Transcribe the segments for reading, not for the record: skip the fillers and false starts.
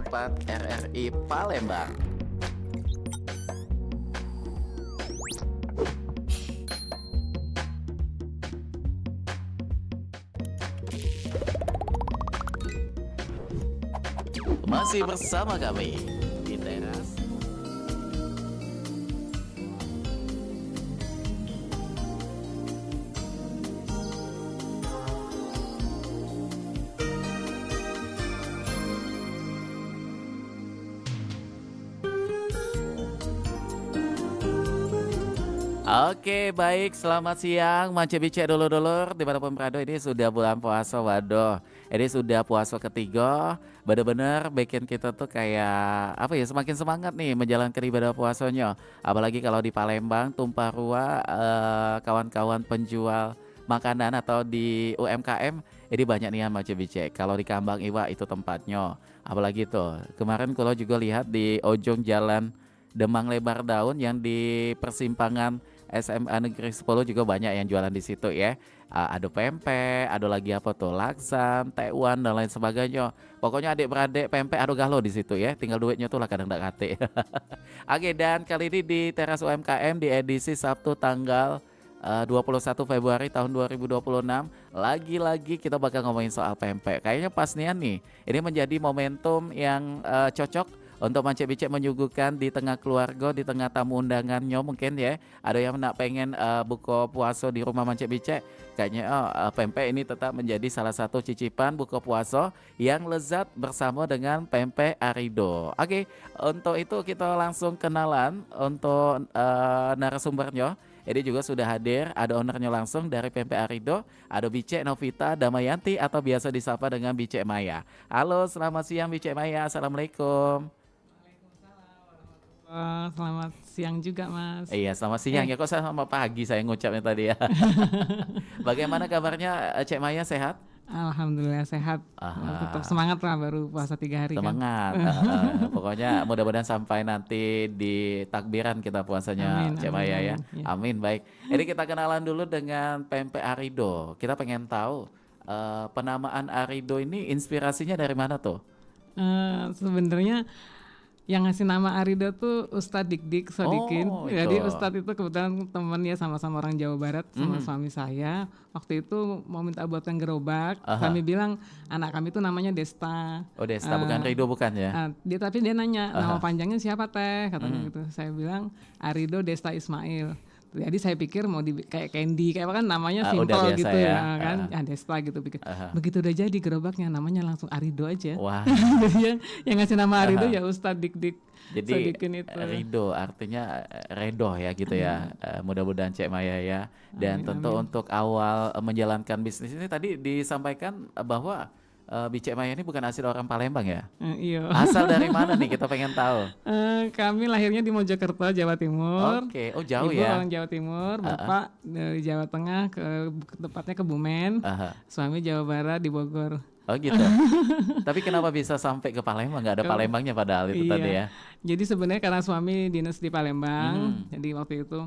4 RRI Palembang. Masih bersama kami di teras. Oke, baik. Selamat siang, Mance Bice dulur-dulur. Dimanapun berada, ini sudah bulan puasa, waduh. Ini sudah puasa ketiga. Bener-bener bikin kita tuh kayak apa ya, semakin semangat nih menjalankan ibadah puasanya. Apalagi kalau di Palembang, tumpah ruah kawan-kawan penjual makanan atau di UMKM. Ini banyak nih ya Mance Bice. Kalau di Kambang Iwa itu tempatnya. Apalagi tuh, kemarin kalau juga lihat di ujung jalan Demang Lebar Daun yang di persimpangan SMA Negeri 10 juga banyak yang jualan di situ ya. Ada pempek, ada lagi apa tuh, laksan, tekwan dan lain sebagainya. Pokoknya adik-beradik pempek ada galo di situ ya. Tinggal duitnya tuh lah kadang nggak kate. Oke, dan kali ini di Teras UMKM di edisi Sabtu tanggal 21 Februari tahun 2026 lagi-lagi kita bakal ngomongin soal pempek. Kayaknya pas nih, ini menjadi momentum yang cocok untuk Mance Bice menyuguhkan di tengah keluarga, di tengah tamu undangannya mungkin ya. Ada yang nak pengen buka puasa di rumah Mance Bice. Kayaknya pempek ini tetap menjadi salah satu cicipan buka puasa yang lezat bersama dengan pempek Arido. Oke, untuk itu kita langsung kenalan untuk narasumbernya. Ini juga sudah hadir, ada ownernya langsung dari Pempek Arido, ada Bice Novita Damayanti atau biasa disapa dengan Bice Maya. Halo, selamat siang Bice Maya, Assalamualaikum. Selamat siang juga Mas. Iya, selamat siang ya, kok sama pagi saya ngucapnya tadi ya. Bagaimana kabarnya Cek Maya, sehat? Alhamdulillah sehat. Tetap semangat lah, baru puasa 3 hari semangat, kan. pokoknya mudah-mudahan sampai nanti di takbiran kita puasanya Cek Maya ya. Amin, baik. Ini kita kenalan dulu dengan Pempek Arido. Kita pengen tahu penamaan Arido ini inspirasinya dari mana tuh? Sebenarnya yang ngasih nama Arido tuh Ustadz Dik Sodikin. Jadi Ustadz itu kebetulan temen ya, sama-sama orang Jawa Barat sama suami saya. Waktu itu mau minta buatkan gerobak. Kami bilang anak kami tuh namanya Desta. Oh Desta, bukan Rido bukan ya? Tapi dia nanya nama panjangnya siapa teh, katanya gitu. Saya bilang Arido Desta Ismail. Jadi saya pikir mau kayak Candy, kayak kan namanya simpel gitu ya kan, Desta gitu pikir. Begitu udah jadi gerobaknya namanya langsung Arido aja. Wah. Jadi yang ngasih nama Arido ya Ustadz Dik jadi itu. Rido artinya redoh ya gitu ya. Mudah-mudahan Cek Maya ya. Dan tentu untuk awal menjalankan bisnis ini tadi disampaikan bahwa Bice Maya ini bukan asli orang Palembang ya? Iya. Asal dari mana nih, kita pengen tahu. Kami lahirnya di Mojokerto, Jawa Timur. Oke, oh jauh Ibu ya? orang Jawa Timur, bapak dari Jawa Tengah, tepatnya Kebumen. Suami Jawa Barat di Bogor. Oh gitu. Tapi kenapa bisa sampai ke Palembang? Gak ada Palembangnya padahal itu tadi ya? Jadi sebenarnya karena suami dinas di Palembang, jadi waktu itu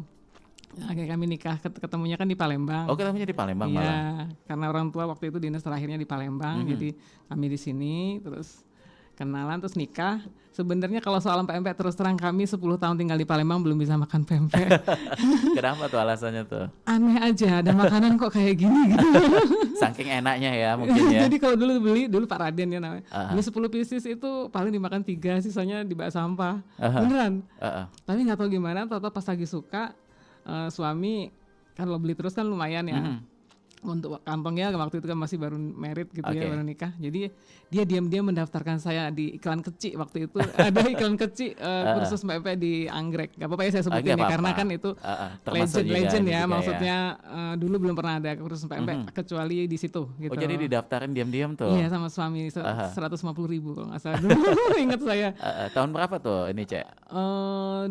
akhirnya kami nikah, ketemunya kan di Palembang. Oh, ketemunya di Palembang malah? Iya, karena orang tua waktu itu dinas terakhirnya di Palembang, jadi kami di sini, terus kenalan, terus nikah. Sebenarnya kalau soal pempek terus terang kami 10 tahun tinggal di Palembang belum bisa makan pempek. Kenapa tuh alasannya tuh? Aneh aja, ada makanan kok kayak gini gitu. Saking enaknya ya mungkin ya. Jadi kalau dulu Pak Raden ya namanya, beli 10 pieces itu paling dimakan 3, sisanya dibak sampah. Beneran. Tapi nggak tahu gimana, tahu-tahu pas lagi suka, suami kalau beli terus kan lumayan ya. Untuk kantongnya waktu itu kan masih baru married gitu ya, baru nikah. Jadi dia diam-diam mendaftarkan saya di iklan kecil waktu itu. Ada iklan kecil kursus pempek di Anggrek. Gak apa-apa ya saya sebutin ya, karena kan itu legend ya. Maksudnya dulu belum pernah ada kursus pempek kecuali di situ gitu. Oh jadi didaftarin diam-diam tuh? Iya, sama suami 150.000 kalau nggak salah dulu. Ingat saya. Tahun berapa tuh ini Cek? 2010.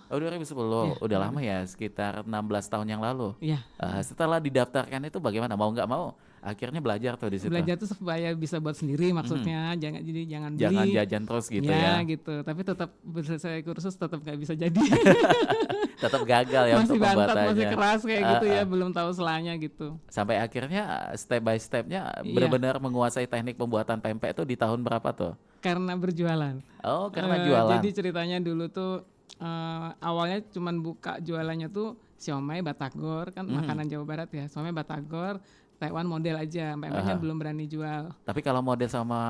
Oh 2010, udah lama ya, sekitar 16 tahun yang lalu. Iya. Setelah didaftarkan itu bagaimana, mau nggak mau akhirnya belajar tuh di situ? Belajar tuh supaya bisa buat sendiri maksudnya, jangan beli, jangan jajan terus gitu ya. Gitu, tapi tetap selesai kursus tetap nggak bisa jadi. Tetap gagal ya masih untuk pembuatannya. Masih keras kayak gitu ya, belum tahu selanya gitu. Sampai akhirnya step by stepnya benar-benar menguasai teknik pembuatan pempek itu di tahun berapa tuh? karena berjualan. Oh, karena jualan. Jadi ceritanya dulu tuh awalnya cuman buka jualannya tuh siomay batagor, kan makanan Jawa Barat ya. Siomay batagor, Taiwan model aja, pempeknya belum berani jual. Tapi kalau model sama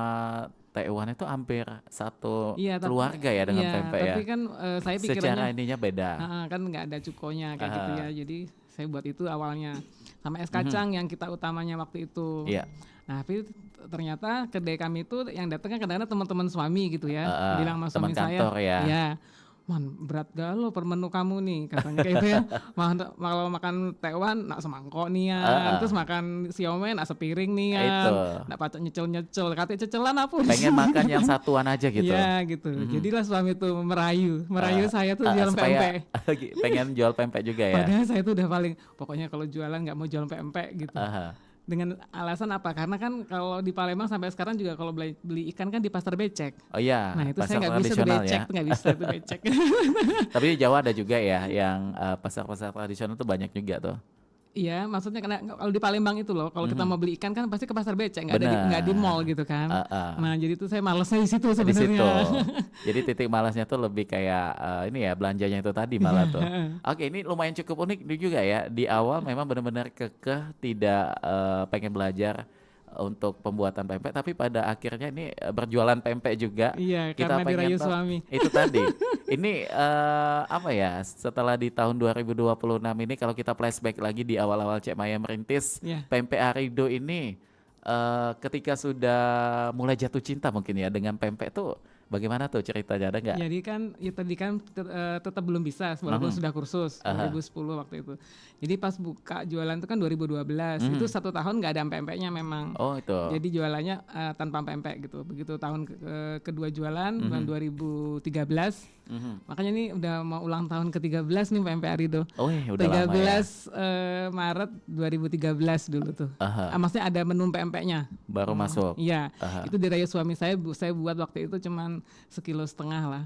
Taiwan itu hampir satu Iya, keluarga ya dengan pempek ya. tapi kan saya Secara pikirannya ininya beda. kan nggak ada cukonya kayak gitu ya. Jadi saya buat itu awalnya sama es kacang yang kita utamanya waktu itu. Iya. Nah, tapi ternyata kedai kami itu yang datang kan kadang-kadang teman-teman suami gitu ya, bilang sama teman suami saya, kantor ya. ya, man berat gak lo per menu kamu nih, katanya kayak gitu ya. Kalau makan Taiwan nak semangkok nih ya, terus makan siomay nak sepiring nih ya, nak pacak nyecel-nyecel, katanya cecelan apa? Pengen makan yang satuan aja gitu. Iya gitu. Jadilah suami tuh merayu saya tuh jualan supaya pempek. pengen jual pempek juga ya. Padahal saya tuh udah paling, pokoknya kalau jualan nggak mau jualan pempek gitu. Dengan alasan apa? Karena kan kalau di Palembang sampai sekarang juga kalau beli ikan kan di pasar becek. Oh iya. Nah itu pasar saya nggak bisa tuh becek, ya. nggak bisa tuh becek. Tapi di Jawa ada juga ya yang pasar-pasar tradisional tuh banyak juga tuh. Iya, maksudnya karena kalau di Palembang itu loh, kalau kita mau beli ikan kan pasti ke pasar becek, nggak di mall gitu kan. Nah jadi tuh saya malesnya di situ sebenarnya. Jadi titik malasnya tuh lebih kayak ini ya belanjanya itu tadi malah tuh. Oke, ini lumayan cukup unik juga ya. Di awal memang benar-benar kekeh tidak pengen belajar untuk pembuatan pempek, tapi pada akhirnya ini berjualan pempek juga. Iya, kita karena pengen dirayu suami. Itu tadi. Ini apa ya? Setelah di tahun 2026 ini kalau kita flashback lagi di awal-awal Cek Maya merintis Pempek Arido ini, ketika sudah mulai jatuh cinta mungkin ya dengan pempek tuh. Bagaimana tuh ceritanya, ada nggak? Jadi kan ya tadi kan tetap belum bisa walaupun sudah kursus 2010 waktu itu. Jadi pas buka jualan itu kan 2012 itu 1 tahun nggak ada pempeknya memang. Oh itu. Jadi jualannya tanpa pempek gitu. Begitu tahun kedua jualan bulan 2013. Makanya ini udah mau ulang tahun ke-13 nih Pempek Arido. Oh udah 13 lama ya. Maret 2013 dulu tuh. Maksudnya ada menu pempeknya. Baru masuk. Iya. Itu dirayu suami saya buat waktu itu cuman 1,5 kilo lah.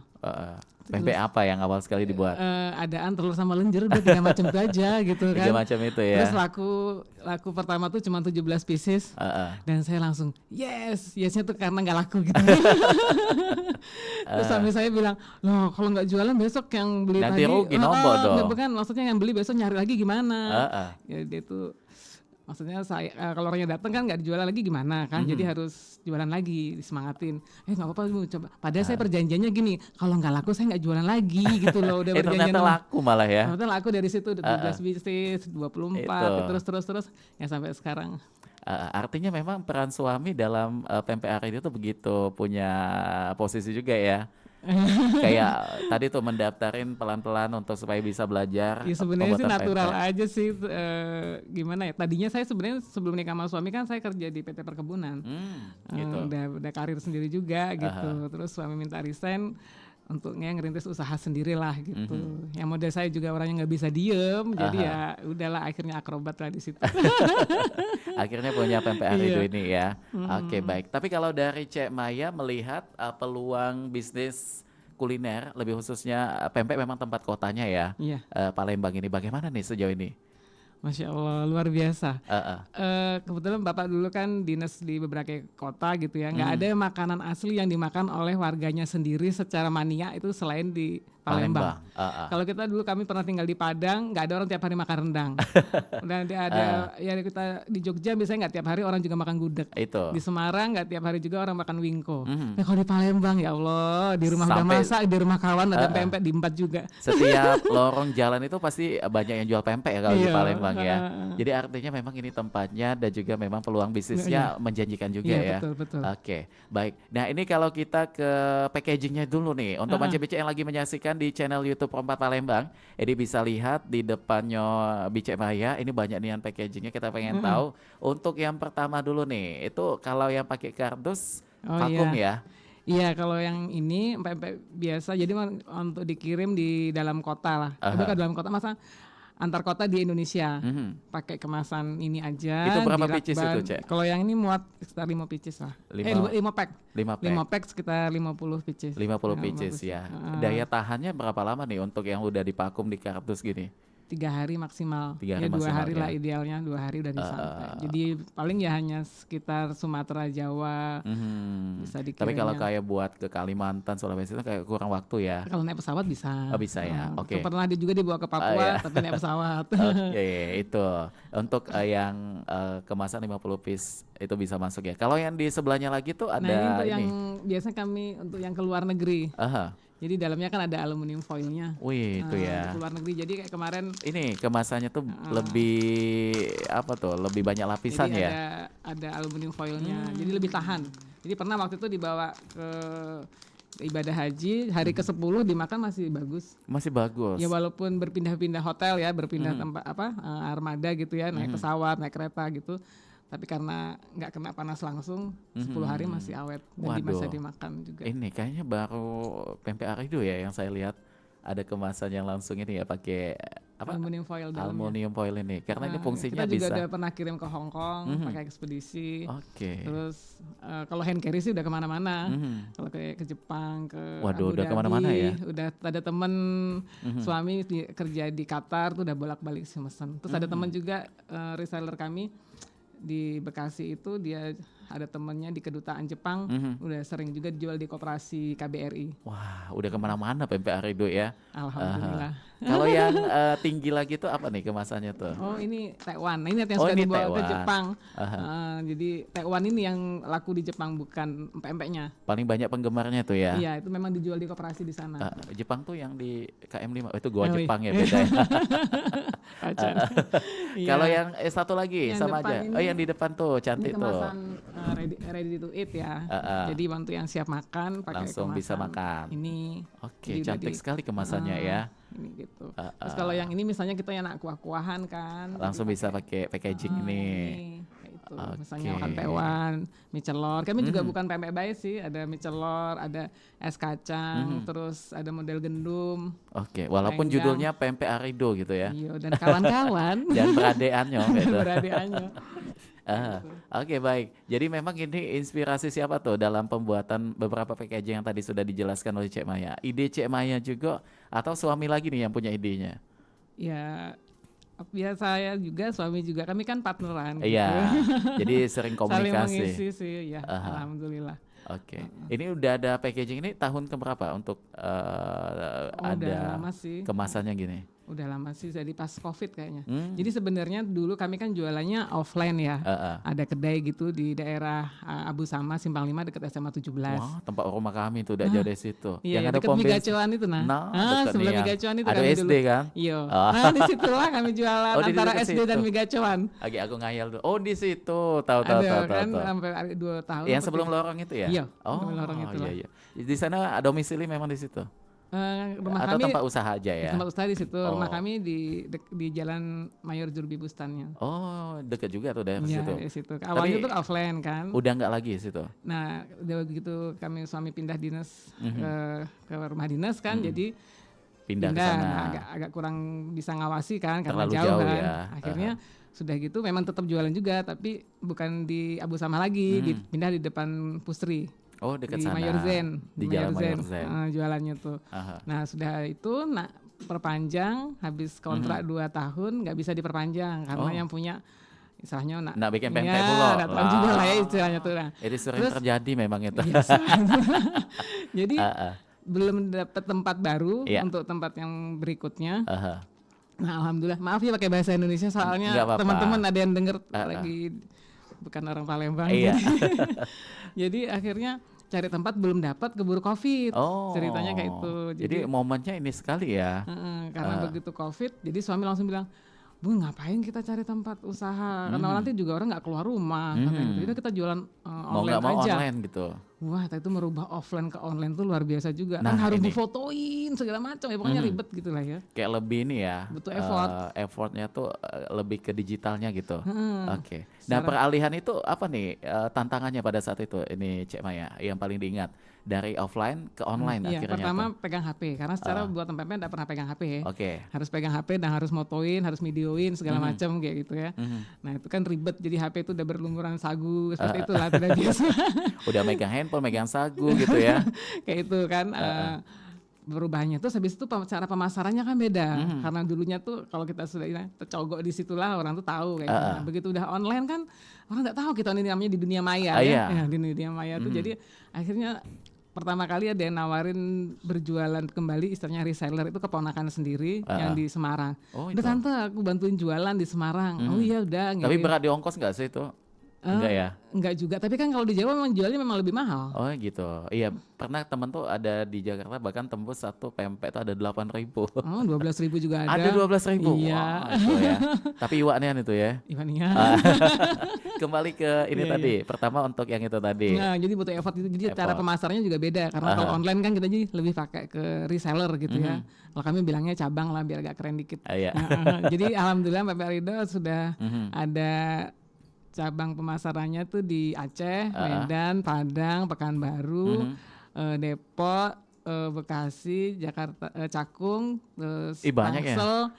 Pempek apa yang awal sekali dibuat? Adaan telur sama lenjer udah 3 macam itu aja gitu kan. 3 macam itu ya. Terus laku pertama tuh cuma 17 pieces. Dan saya langsung yesnya tuh karena nggak laku gitu. Terus suami saya bilang, loh kalau nggak jualan besok yang beli nanti tadi rugi nombok dong. Bukan, maksudnya yang beli besok nyari lagi gimana. Ya dia tuh maksudnya saya kalau orangnya datang kan nggak dijual lagi gimana kan, jadi harus jualan lagi, disemangatin. Nggak apa-apa Bu, coba. Padahal saya perjanjiannya gini, kalau nggak laku saya nggak jualan lagi gitu loh. Udah berjanjian. Ternyata laku malah ya. Ternyata laku dari situ 12 bisnis, 24, terus ya sampai sekarang. Artinya memang peran suami dalam Pempek Arido itu begitu punya posisi juga ya. Kayak tadi tuh mendaftarin pelan-pelan untuk supaya bisa belajar. Ya sebenarnya sih natural pempek aja sih, gimana ya? Tadinya saya sebenarnya sebelum nikah sama suami kan saya kerja di PT Perkebunan, gitu. Udah karir sendiri juga gitu. Terus suami minta resign untuk ngerintis usaha sendiri lah gitu. Yang model saya juga orangnya nggak bisa diem, jadi ya udahlah akhirnya akrobat lah di situ. Akhirnya punya Pempek Arido ini ya. Oke baik. Tapi kalau dari Cek Maya melihat peluang bisnis kuliner, lebih khususnya pempek memang tempat kotanya ya. Palembang ini bagaimana nih sejauh ini? Masya Allah luar biasa. Kebetulan Bapak dulu kan dinas di beberapa kota gitu ya, nggak ada makanan asli yang dimakan oleh warganya sendiri secara mania itu selain di Palembang. Kalau kita dulu kami pernah tinggal di Padang, nggak ada orang tiap hari makan rendang. Dan ada ya kita di Jogja biasanya nggak tiap hari orang juga makan gudeg. Itu. Di Semarang nggak tiap hari juga orang makan wingko. Nah kalau di Palembang ya Allah di rumah udah masak, di rumah kawan ada pempek di empat juga. Setiap lorong jalan itu pasti banyak yang jual pempek ya kalau di Palembang ya. Jadi artinya memang ini tempatnya dan juga memang peluang bisnisnya menjanjikan juga ya. Betul. Oke, baik. Nah ini kalau kita ke packagingnya dulu nih untuk Bicek yang lagi menyaksikan di channel YouTube Rompat Palembang, ini bisa lihat di depannya Bicek Maya ini banyak nih packagingnya. Kita pengen tahu untuk yang pertama dulu nih, itu kalau yang pakai kardus vakum ya. Iya, kalau yang ini pempek biasa, jadi untuk dikirim di dalam kota lah. Tapi kalau dalam kota masa antar kota di Indonesia pakai kemasan ini aja. Itu berapa pieces itu, Cek? Kalau yang ini muat sekitar 5 pieces lah. 5 pack. 5 pack sekitar 50 pieces. 50 pieces ya. Daya tahannya berapa lama nih untuk yang udah dipakum di kardus gini? 3 hari maksimal. 3 hari Ya 2 maksimal hari ya. lah idealnya, 2 hari udah disampai. Jadi paling ya hanya sekitar Sumatera, Jawa bisa Tapi kalau dikirimnya. kayak buat ke Kalimantan, Sulawesi itu kayak kurang waktu ya. Kalau naik pesawat bisa. Oh bisa ya, oke. Pernah juga dibawa ke Papua tapi naik pesawat. Oke, itu untuk yang kemasan 50 piece itu bisa masuk ya. Kalau yang di sebelahnya lagi tuh Nah ini ada untuk yang ini. biasanya kami untuk yang ke luar negeri. Aha. Jadi dalamnya kan ada aluminium foilnya. Wih, itu ya. Untuk luar negeri. Jadi kayak kemarin Ini kemasannya tuh lebih apa tuh? Lebih banyak lapisan jadi ya. ada aluminium foilnya. Jadi lebih tahan. Jadi pernah waktu itu dibawa ke ibadah haji, hari ke-10 dimakan masih bagus. Masih bagus. Ya walaupun berpindah-pindah hotel ya, berpindah tempat armada gitu ya, naik pesawat, naik kereta gitu. Tapi karena nggak kena panas langsung, 10 hari masih awet dan bisa Waduh. dimakan juga. Ini kayaknya baru pempek arido ya yang saya lihat ada kemasan yang langsung ini ya pakai apa? Aluminium foil dalamnya. Aluminium foil ini karena ini fungsinya Kita juga bisa. udah pernah kirim ke Hong Kong pakai ekspedisi. Oke. Terus kalau hand carry sih udah kemana-mana. Kalau kayak ke Jepang, ke Waduh, Abu udah Dhabi, kemana-mana ya? udah ada temen suami kerja di Qatar tuh udah bolak-balik sih mesen. Terus ada temen juga reseller kami di Bekasi itu dia ada temennya di kedutaan Jepang udah sering juga dijual di koperasi KBRI. Wah, udah kemana-mana pempek arido ya. Alhamdulillah. Kalau yang tinggi lagi tuh apa nih kemasannya tuh? Oh ini Taiwan. Nah, ini yang Oh, sudah ini dibawa ke Taiwan. Jepang. Jadi Taiwan ini yang laku di Jepang bukan empek-empeknya. Paling banyak penggemarnya tuh ya. Iya itu memang dijual di koperasi di sana. Jepang tuh yang di KM5 itu gua Oh, iya. Jepang ya beda ya. Acan. Iya. Kalau yang satu lagi Yang sama depan aja. ini- Oh yang di depan tuh Ini cantik tuh. kemasan ready to eat ya. Jadi untuk yang siap makan pakai Langsung bisa kemasan makan. Ini. Oke, Jadi udah cantik sekali kemasannya ya. Ini gitu. Terus kalau yang ini misalnya kita yang nak kuah-kuahan kan. Langsung bisa pakai packaging ini. Kayak itu. Oke. Misalnya makan tewan, mie celor. Kami juga bukan pempek bayi sih. Ada mie celor, ada es kacang, terus ada model gendum. Oke, walaupun Penggang. judulnya pempek arido gitu ya. Iya, dan kawan-kawan. Dan peradeannya gitu. Beradik-anyo. Oke, baik. Jadi memang ini inspirasi siapa tuh dalam pembuatan beberapa packaging yang tadi sudah dijelaskan oleh Cek Maya? Ide Cek Maya juga atau suami lagi nih yang punya idenya? Ya, saya juga, suami juga. Kami kan partneran. Iya. Gitu. Jadi sering Saling komunikasi. mengisi sih, ya. Alhamdulillah. Oke. Ini udah ada packaging ini tahun keberapa untuk Udah ada lama sih. kemasannya gini? Udah lama sih, jadi pas COVID kayaknya. Jadi sebenarnya dulu kami kan jualannya offline ya. Ada kedai gitu di daerah Abu Sama, Simpang 5 dekat SMA 17. Wah, tempat rumah kami tuh udah jauh dari situ. Iya, yang ya, ada dekat pom bensin. Migacuan itu nah. Dekat Sebelum nih yang Migacuan itu ada kami SD dulu. kan? Iya. Oh. Nah, disitulah kami jualan Oh, di antara dekat SD dan situ. Migacuan. Lagi aku ngayal dulu. Oh, di situ. Tahu. Ada kan sampai 2 tahun. Yang apa sebelum tiga- lorong itu ya? Iya, Oh, sebelum lorong itu lah. iya. Di sana domisili memang di situ. Rumah Atau kami tempat usaha aja ya? tempat usaha di situ. Rumah Oh. kami di Jalan Mayor Jurbi Bustannya. Oh, deket juga tuh dari Iya, situ. di situ. Awalnya Tapi tuh offline kan. udah nggak lagi di situ. Nah, udah begitu kami suami pindah dinas Mhm. ke rumah dinas kan, jadi Pindah ke sana. Nah, agak kurang bisa ngawasi kan karena Terlalu jauh jauh kan. ya. Akhirnya sudah gitu memang tetap jualan juga tapi bukan di Abu Sama lagi, dipindah di depan Pusri. Oh, dekat Di sana. Mayor Zen, Di Jalan Mayor Zen. jualannya tuh. Aha. Nah, sudah itu perpanjang habis kontrak 2 tahun nggak bisa diperpanjang karena Oh. yang punya istilahnya Nak bikin pempek pula. nggak tahu juga lah ya istilahnya tuh. Nah, Itu sering Terus- terjadi memang itu. biasa. Jadi Ah. belum dapat tempat baru Iya. untuk tempat yang berikutnya. Aha. Nah, alhamdulillah. Maaf ya pakai bahasa Indonesia Nggak soalnya apa-apa. teman-teman ada yang denger lagi bukan orang Palembang. Iya. Jadi akhirnya cari tempat belum dapat keburu Covid. Oh. Ceritanya kayak itu. Jadi momennya ini sekali ya. Karena begitu Covid, jadi suami langsung bilang, "Bu, ngapain kita cari tempat usaha? Karena nanti juga orang nggak keluar rumah." Katanya gitu. Jadi kita jualan Mau online nggak mau aja. online gitu. Wah, itu merubah offline ke online tuh luar biasa juga. Nah, Kan harus ini. difotoin segala macam ya, pokoknya ribet gitu lah ya. Kayak lebih ini ya. Butuh effort. Effortnya tuh lebih ke digitalnya gitu. Oke. Nah, peralihan itu apa nih tantangannya pada saat itu? Ini Cek Maya yang paling diingat dari offline ke online Iya, akhirnya pertama apa? pegang HP karena secara buat tempatnya enggak pernah pegang HP ya. Oke. Harus pegang HP dan harus motoin, harus videoin segala macam kayak gitu ya. Nah, itu kan ribet jadi HP itu udah berlumuran sagu seperti itulah tidak biasa. Udah megang handphone, megang sagu gitu ya. Kayak itu kan perubahannya tuh habis itu cara pemasarannya kan beda. Karena dulunya tuh kalau kita sudah tercogok di situlah orang tuh tahu kayak gimana. Begitu udah online kan orang nggak tahu kita ini namanya di dunia maya ya. Di dunia maya tuh jadi akhirnya pertama kali ada yang nawarin berjualan kembali istilahnya reseller itu keponakan sendiri yang di Semarang. Udah tante aku bantuin jualan di Semarang. Oh iya udah. Tapi berat di ongkos nggak sih itu? Enggak ya? Enggak juga, tapi kan kalau di Jawa memang jualnya memang lebih mahal. Oh gitu. Iya, pernah temen tuh ada di Jakarta bahkan tembus satu pempek tuh ada 8.000. Oh 12.000 juga ada. Ada 12.000. Iya. Wah, itu ya. Tapi iwanian itu ya. Iwanian. Kembali ke ini tadi. Pertama untuk yang itu tadi. Nah, jadi butuh effort itu. Jadi cara pemasarannya juga beda karena kalau online kan kita jadi lebih pakai ke reseller gitu ya. Kalau kami bilangnya cabang lah biar agak keren dikit. Jadi alhamdulillah Pempek Rido sudah ada cabang pemasarannya tuh di Aceh, Medan, Padang, Pekanbaru, Depok, Bekasi, Jakarta, Cakung, terus Tangsel.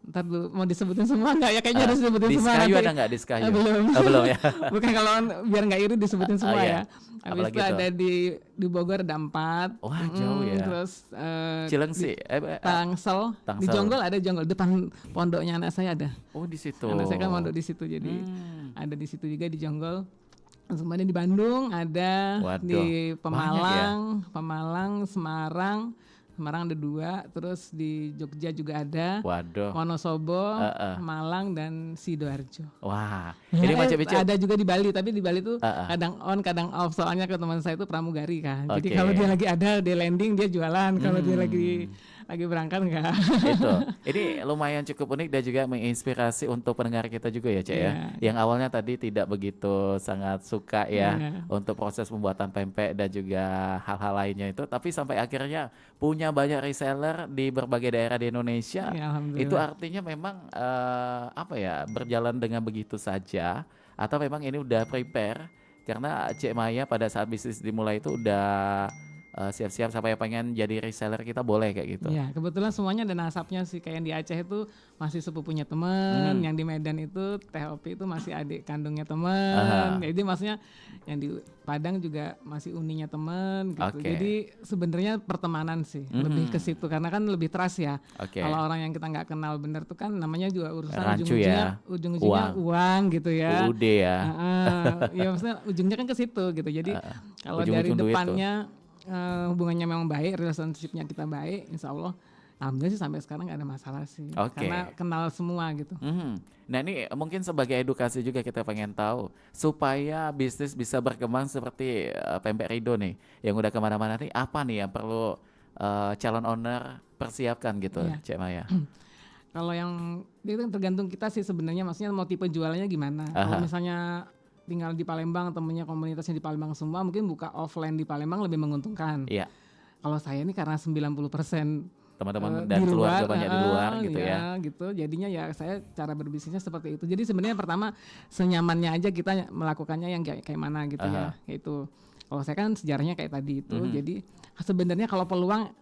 Ntar dulu mau disebutin semua nggak ya? Kayaknya harus disebutin semua. Diskayu ada nggak Diskayu? Belum. Belum ya. Bukan kalau biar nggak iri disebutin semua ya. Habis itu ada di Bogor ada 4. Wah jauh ya. Terus Cilengsi, Tangsel. Di Jonggol ada Jonggol depan pondoknya anak saya ada. Oh di situ. Anak saya kan mondok di situ jadi ada di situ juga di Jonggol. Kemudian di Bandung ada. Waduh, di Pemalang, ya? Pemalang, Semarang ada 2, terus di Jogja juga ada. Waduh. Wonosobo, Malang dan Sidoarjo. Wah, ini macam-macam. Ada juga di Bali, tapi di Bali tuh kadang on, kadang off. Soalnya ke teman saya itu pramugari kan. Jadi kalau dia lagi ada, dia landing dia jualan. Kalau dia lagi berangkat enggak. Itu. Ini lumayan cukup unik dan juga menginspirasi untuk pendengar kita juga ya, Cek ya. Yang awalnya tadi tidak begitu sangat suka ya untuk proses pembuatan pempek dan juga hal-hal lainnya itu, tapi sampai akhirnya punya banyak reseller di berbagai daerah di Indonesia. Itu artinya memang berjalan dengan begitu saja atau memang ini udah prepare karena Cek Maya pada saat bisnis dimulai itu udah siap-siap sampai pengen jadi reseller kita boleh kayak gitu. Iya, kebetulan semuanya ada nasabnya sih. Kayak yang di Aceh itu masih sepupunya teman, yang di Medan itu TOP itu masih adik kandungnya teman. Jadi maksudnya yang di Padang juga masih uninya teman gitu. Jadi sebenarnya pertemanan sih, lebih ke situ karena kan lebih trust ya. Kalau orang yang kita nggak kenal bener tuh kan namanya juga urusan ujung-ujungnya uang gitu ya. UUD ya. Ya maksudnya ujungnya kan ke situ gitu. Jadi kalau dari depannya hubungannya memang baik, relationship-nya kita baik, insya Allah alhamdulillah sih sampai sekarang nggak ada masalah sih, karena kenal semua gitu. Nah ini mungkin sebagai edukasi juga kita pengen tahu supaya bisnis bisa berkembang seperti Pempek Rido nih yang udah kemana-mana nih, apa nih yang perlu calon owner persiapkan gitu, Cek Maya? Kalau yang itu tergantung kita sih sebenarnya, maksudnya mau tipe jualannya gimana. Kalau misalnya tinggal di Palembang, temennya komunitasnya di Palembang semua, mungkin buka offline di Palembang lebih menguntungkan. Iya. Kalau saya ini karena 90% teman-teman dan keluarga banyak di luar gitu ya. Gitu. Jadinya ya saya cara berbisnisnya seperti itu. Jadi sebenarnya pertama senyamannya aja kita melakukannya yang kayak mana gitu ya. Itu. Kalau saya kan sejarahnya kayak tadi itu. Jadi sebenarnya kalau peluang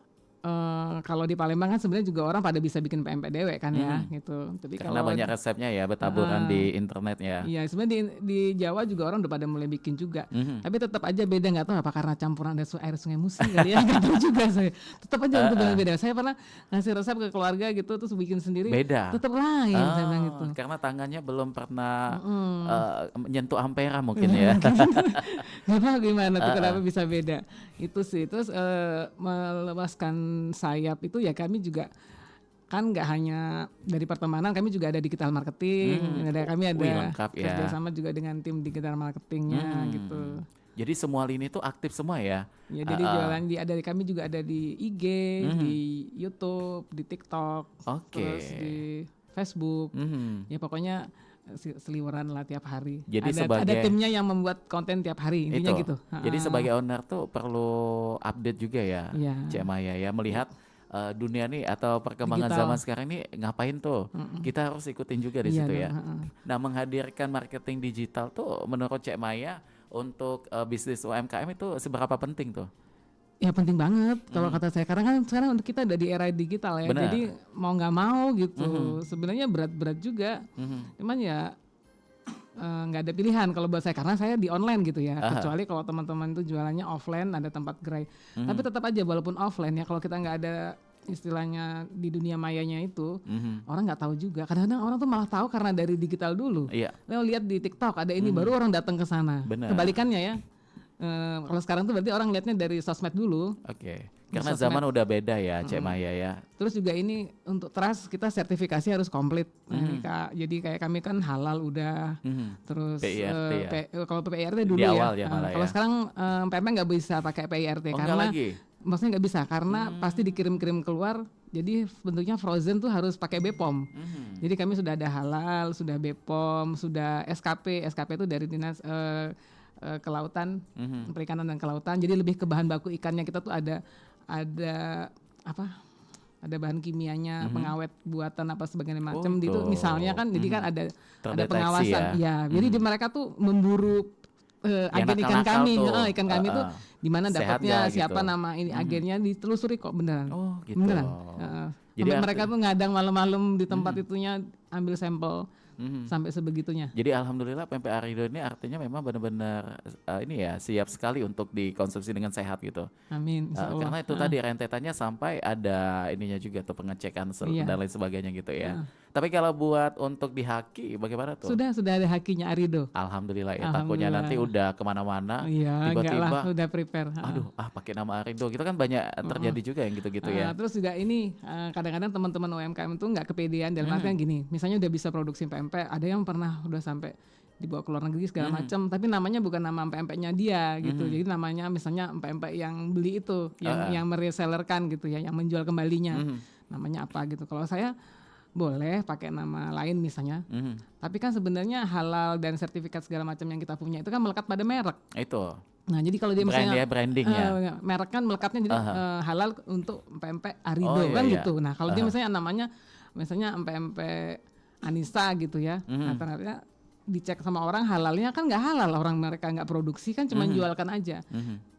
kalau di Palembang kan sebenarnya juga orang pada bisa bikin pempek dewek kan ya gitu. Tapi karena kalau banyak resepnya ya bertaburan di internet ya. Iya sebenarnya di Jawa juga orang udah pada mulai bikin juga. Tapi tetap aja beda, nggak tahu apa karena campuran ada air sungai Musi kali ya. Nggak tahu juga saya. Tetap aja itu beda. Saya pernah ngasih resep ke keluarga gitu terus bikin sendiri. Beda. Tetap lain saya bilang gitu. Karena tangannya belum pernah menyentuh ampera mungkin ya. Nggak tahu gimana tuh kenapa bisa beda. Itu sih terus melepaskan sayap itu ya kami juga kan nggak hanya dari pertemanan, kami juga ada digital marketing, kami ada kerjasama juga dengan tim digital marketingnya gitu. Jadi semua lini itu aktif semua ya? Ya jadi jualan kami juga ada di IG, di YouTube, di TikTok, terus di Facebook, ya pokoknya seliweran lah tiap hari. Jadi ada timnya yang membuat konten tiap hari intinya gitu. Jadi sebagai owner tuh perlu update juga ya, Cek Maya ya, melihat dunia nih atau perkembangan digital. Zaman sekarang ini ngapain tuh? Kita harus ikutin juga di situ ya. Nah menghadirkan marketing digital tuh menurut Cek Maya untuk bisnis UMKM itu seberapa penting tuh? Ya penting banget kalau kata saya, karena kan sekarang untuk kita ada di era digital ya. Bener. Jadi mau nggak mau gitu sebenarnya berat-berat juga. Cuman ya nggak ada pilihan kalau buat saya karena saya di online gitu ya. Kecuali kalau teman-teman itu jualannya offline ada tempat gerai. Tapi tetap aja walaupun offline ya kalau kita nggak ada istilahnya di dunia mayanya itu orang nggak tahu juga. Kadang-kadang orang tuh malah tahu karena dari digital dulu. Iya. Lo lihat di TikTok ada ini baru orang datang ke sana. Bener. Kebalikannya ya. Kalau sekarang tuh berarti orang lihatnya dari sosmed dulu. Oke. Karena zaman udah beda ya, Cek Maya ya. Terus juga ini untuk trust kita sertifikasi harus komplit. Jadi kayak kami kan halal udah. Terus PIRT ya? Kalau PIRT dulu Di ya. awal ya malah Kalau ya. sekarang PMP nggak bisa pakai PIRT Oh, karena nggak lagi? maksudnya nggak bisa karena pasti dikirim-kirim keluar. Jadi bentuknya frozen tuh harus pakai BPOM. Jadi kami sudah ada halal, sudah BPOM, sudah SKP. SKP itu dari Dinas Kelautan, Perikanan dan Kelautan. Jadi lebih ke bahan baku ikannya kita tuh ada apa? Ada bahan kimianya, pengawet buatan apa sebagainya macam. Itu misalnya kan, jadi kan ada pengawasan. Ya, jadi di mereka tuh memburu agen ikan kami, ikan kami tuh di mana dapatnya, siapa gitu. Nama ini agennya ditelusuri kok beneran. Oh, gitu. Beneran. Jadi mereka tuh ngadang malam-malam di tempat itunya ambil sampel. Sampai sebegitunya. Jadi alhamdulillah PMP Arido ini artinya memang benar-benar ini ya siap sekali untuk dikonsumsi dengan sehat gitu. Amin. Karena itu tadi rentetannya sampai ada ininya juga tuh pengecekan dan lain sebagainya gitu ya. Tapi kalau buat untuk di haki bagaimana tuh? Sudah ada hakinya Arido. Alhamdulillah ya. Takutnya nanti udah kemana-mana tiba-tiba udah prepare. Aduh, pakai nama Arido gitu kan banyak terjadi juga yang gitu-gitu ya. Terus juga ini kadang-kadang teman-teman UMKM itu nggak kepedean dalam artian gini, misalnya udah bisa produksi PMP, ada yang pernah udah sampai dibawa ke luar negeri segala macam, tapi namanya bukan nama PMP-nya dia gitu. Jadi namanya misalnya PMP yang beli itu, yang meresellerkan gitu ya, yang menjual kembalinya. Namanya apa gitu. Kalau saya boleh pakai nama lain misalnya. Tapi kan sebenarnya halal dan sertifikat segala macam yang kita punya itu kan melekat pada merek. Itu. Nah, jadi kalau dia misalnya branding ya. Merek kan melekatnya jadi halal untuk PMP Arido kan gitu. Nah, kalau dia misalnya namanya misalnya PMP Anissa gitu ya. Nah, ternyata dicek sama orang halalnya kan nggak halal, orang mereka nggak produksi kan cuma jualkan aja.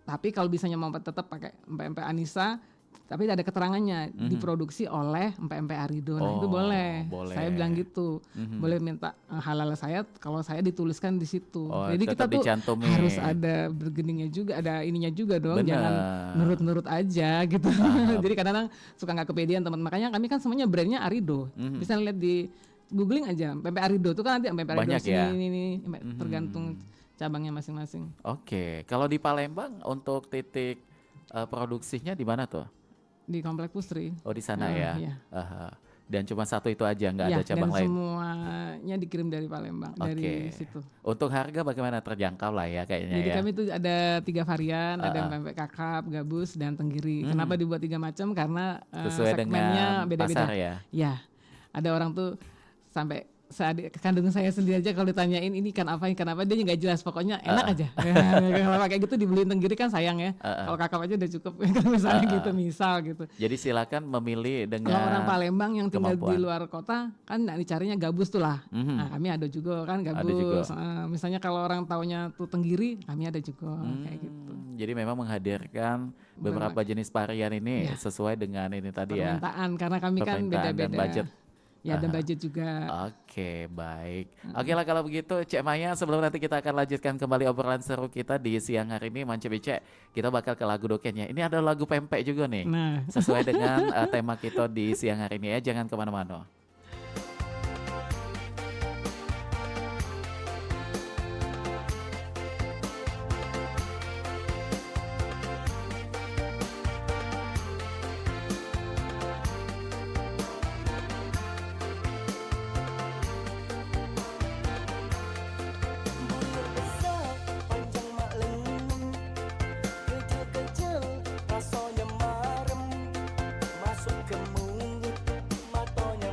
Tapi kalau bisanya mau tetap pakai PMP Anissa tapi ada keterangannya diproduksi oleh PMP Arido. Nah, itu boleh. Saya bilang gitu. Boleh minta halal saya kalau saya dituliskan di situ. Jadi kita tuh harus ada bergeningnya juga, ada ininya juga dong. Bener. Jangan nurut-nurut aja gitu. Jadi kadang-kadang suka nggak kepedean teman. Makanya kami kan semuanya brandnya Arido. Bisa lihat di googling aja PMP Arido itu kan nanti PMP Arido banyak ya? ini tergantung cabangnya masing-masing. Oke. Kalau di Palembang untuk titik produksinya di mana tuh? Di Komplek Pusri. Oh, di sana ya. Iya. Dan cuma satu itu aja, nggak ada cabang dan lain. Semuanya dikirim dari Palembang, dari situ. Untuk harga bagaimana, terjangkau lah ya kayaknya. Jadi ya. kami itu ada 3 varian, ada PMP kakap, gabus, dan tenggiri. Kenapa dibuat 3 macam? Karena sesuai segmennya dengan beda-beda. pasar ya. Ya, ada orang tuh sampai kandung saya sendiri aja kalau ditanyain ini ikan apa dia nggak jelas, pokoknya enak aja. Kalau kayak gitu dibeliin tenggiri kan sayang ya. Kalau kakap aja udah cukup misalnya misal gitu. Jadi silakan memilih dengan kalau orang Palembang yang tinggal kemampuan. di luar kota kan dicarinya gabus tuh lah. Nah, kami ada juga kan gabus. Misalnya kalau orang taunya tuh tenggiri, kami ada juga kayak gitu. Jadi memang menghadirkan beberapa jenis varian ini sesuai dengan ini tadi ya. Permintaan karena kami kan beda-beda. Dan budget. Ya, dan budget juga. Oke, baik. Oke lah kalau begitu Cek Maya, sebelum nanti kita akan lanjutkan kembali obrolan seru kita di siang hari ini Mance Bicek, kita bakal ke lagu dokennya. Ini ada lagu pempek juga nih. Nah. Sesuai dengan tema kita di siang hari ini ya, jangan kemana-mana. Rasanya marem, masuk ke mulut, matonya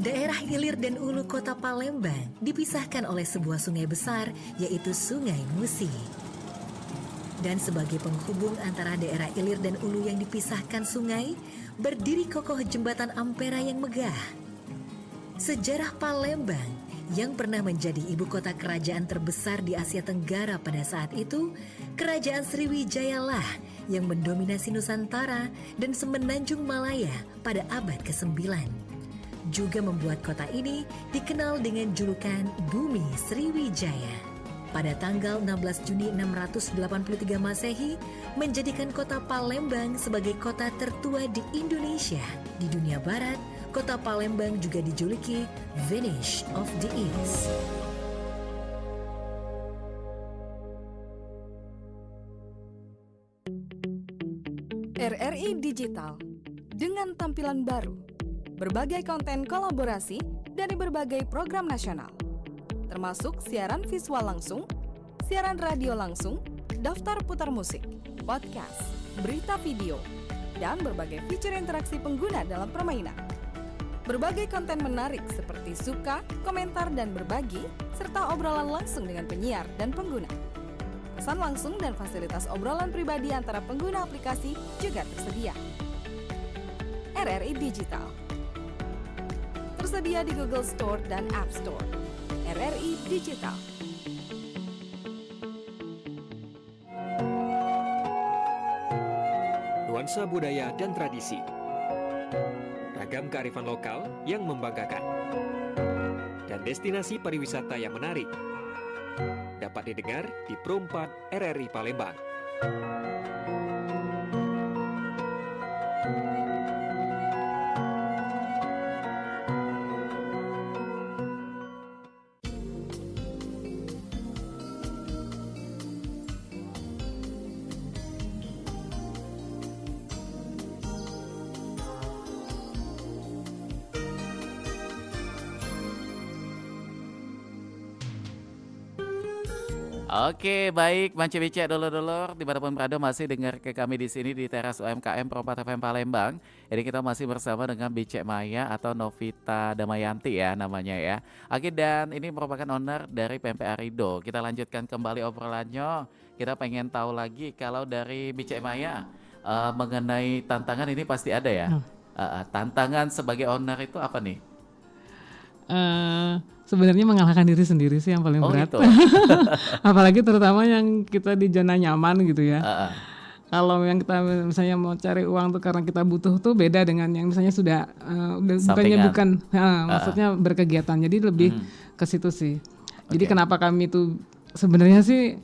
Daerah Ilir dan Ulu Kota Palembang dipisahkan oleh sebuah sungai besar, yaitu Sungai Musi. Dan sebagai penghubung antara daerah Ilir dan Ulu yang dipisahkan sungai, berdiri kokoh jembatan Ampera yang megah. Sejarah Palembang yang pernah menjadi ibu kota kerajaan terbesar di Asia Tenggara pada saat itu, Kerajaan Sriwijaya lah yang mendominasi Nusantara dan Semenanjung Malaya pada abad ke-9. Juga membuat kota ini dikenal dengan julukan Bumi Sriwijaya. Pada tanggal 16 Juni 683 Masehi, menjadikan kota Palembang sebagai kota tertua di Indonesia. Di dunia barat, kota Palembang juga dijuluki Venice of the East. RRI Digital dengan tampilan baru, berbagai konten kolaborasi dari berbagai program nasional, termasuk siaran visual langsung, siaran radio langsung, daftar putar musik, podcast, berita video, dan berbagai fitur interaksi pengguna dalam permainan. Berbagai konten menarik seperti suka, komentar, dan berbagi, serta obrolan langsung dengan penyiar dan pengguna. Pesan langsung dan fasilitas obrolan pribadi antara pengguna aplikasi juga tersedia. RRI Digital tersedia di Google Store dan App Store. RRI Digital. Nuansa budaya dan tradisi, ragam kearifan lokal yang membanggakan, dan destinasi pariwisata yang menarik dapat didengar di Pro 4 RRI Palembang. Oke, baik, Mance Bicek dulur-dulur dimanapun berada masih dengar ke kami di sini di teras UMKM Pro 4 FM Palembang. Ini kita masih bersama dengan Bicek Maya atau Novita Damayanti ya namanya ya. Oke, dan ini merupakan owner dari PMP Arido. Kita lanjutkan kembali obrolannya. Kita pengen tahu lagi kalau dari Bicek Maya mengenai tantangan ini pasti ada ya. Tantangan sebagai owner itu apa nih? Sebenarnya mengalahkan diri sendiri sih yang paling berat. Gitu. Apalagi terutama yang kita di zona nyaman gitu ya. Kalau yang kita misalnya mau cari uang tuh karena kita butuh tuh beda dengan yang misalnya sudah maksudnya berkegiatan. Jadi lebih ke situ sih. Jadi kenapa kami tuh sebenarnya sih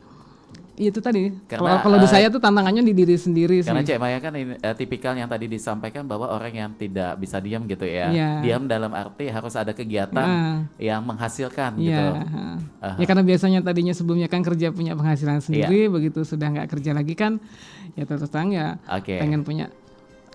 itu tadi. Kalau di saya tuh tantangannya di diri sendiri karena sih. Cek Maya kan tipikal yang tadi disampaikan bahwa orang yang tidak bisa diam gitu ya. Diam dalam arti harus ada kegiatan yang menghasilkan gitu. Ya karena biasanya tadinya sebelumnya kan kerja punya penghasilan sendiri, begitu sudah nggak kerja lagi kan, ya terus terang ya pengen punya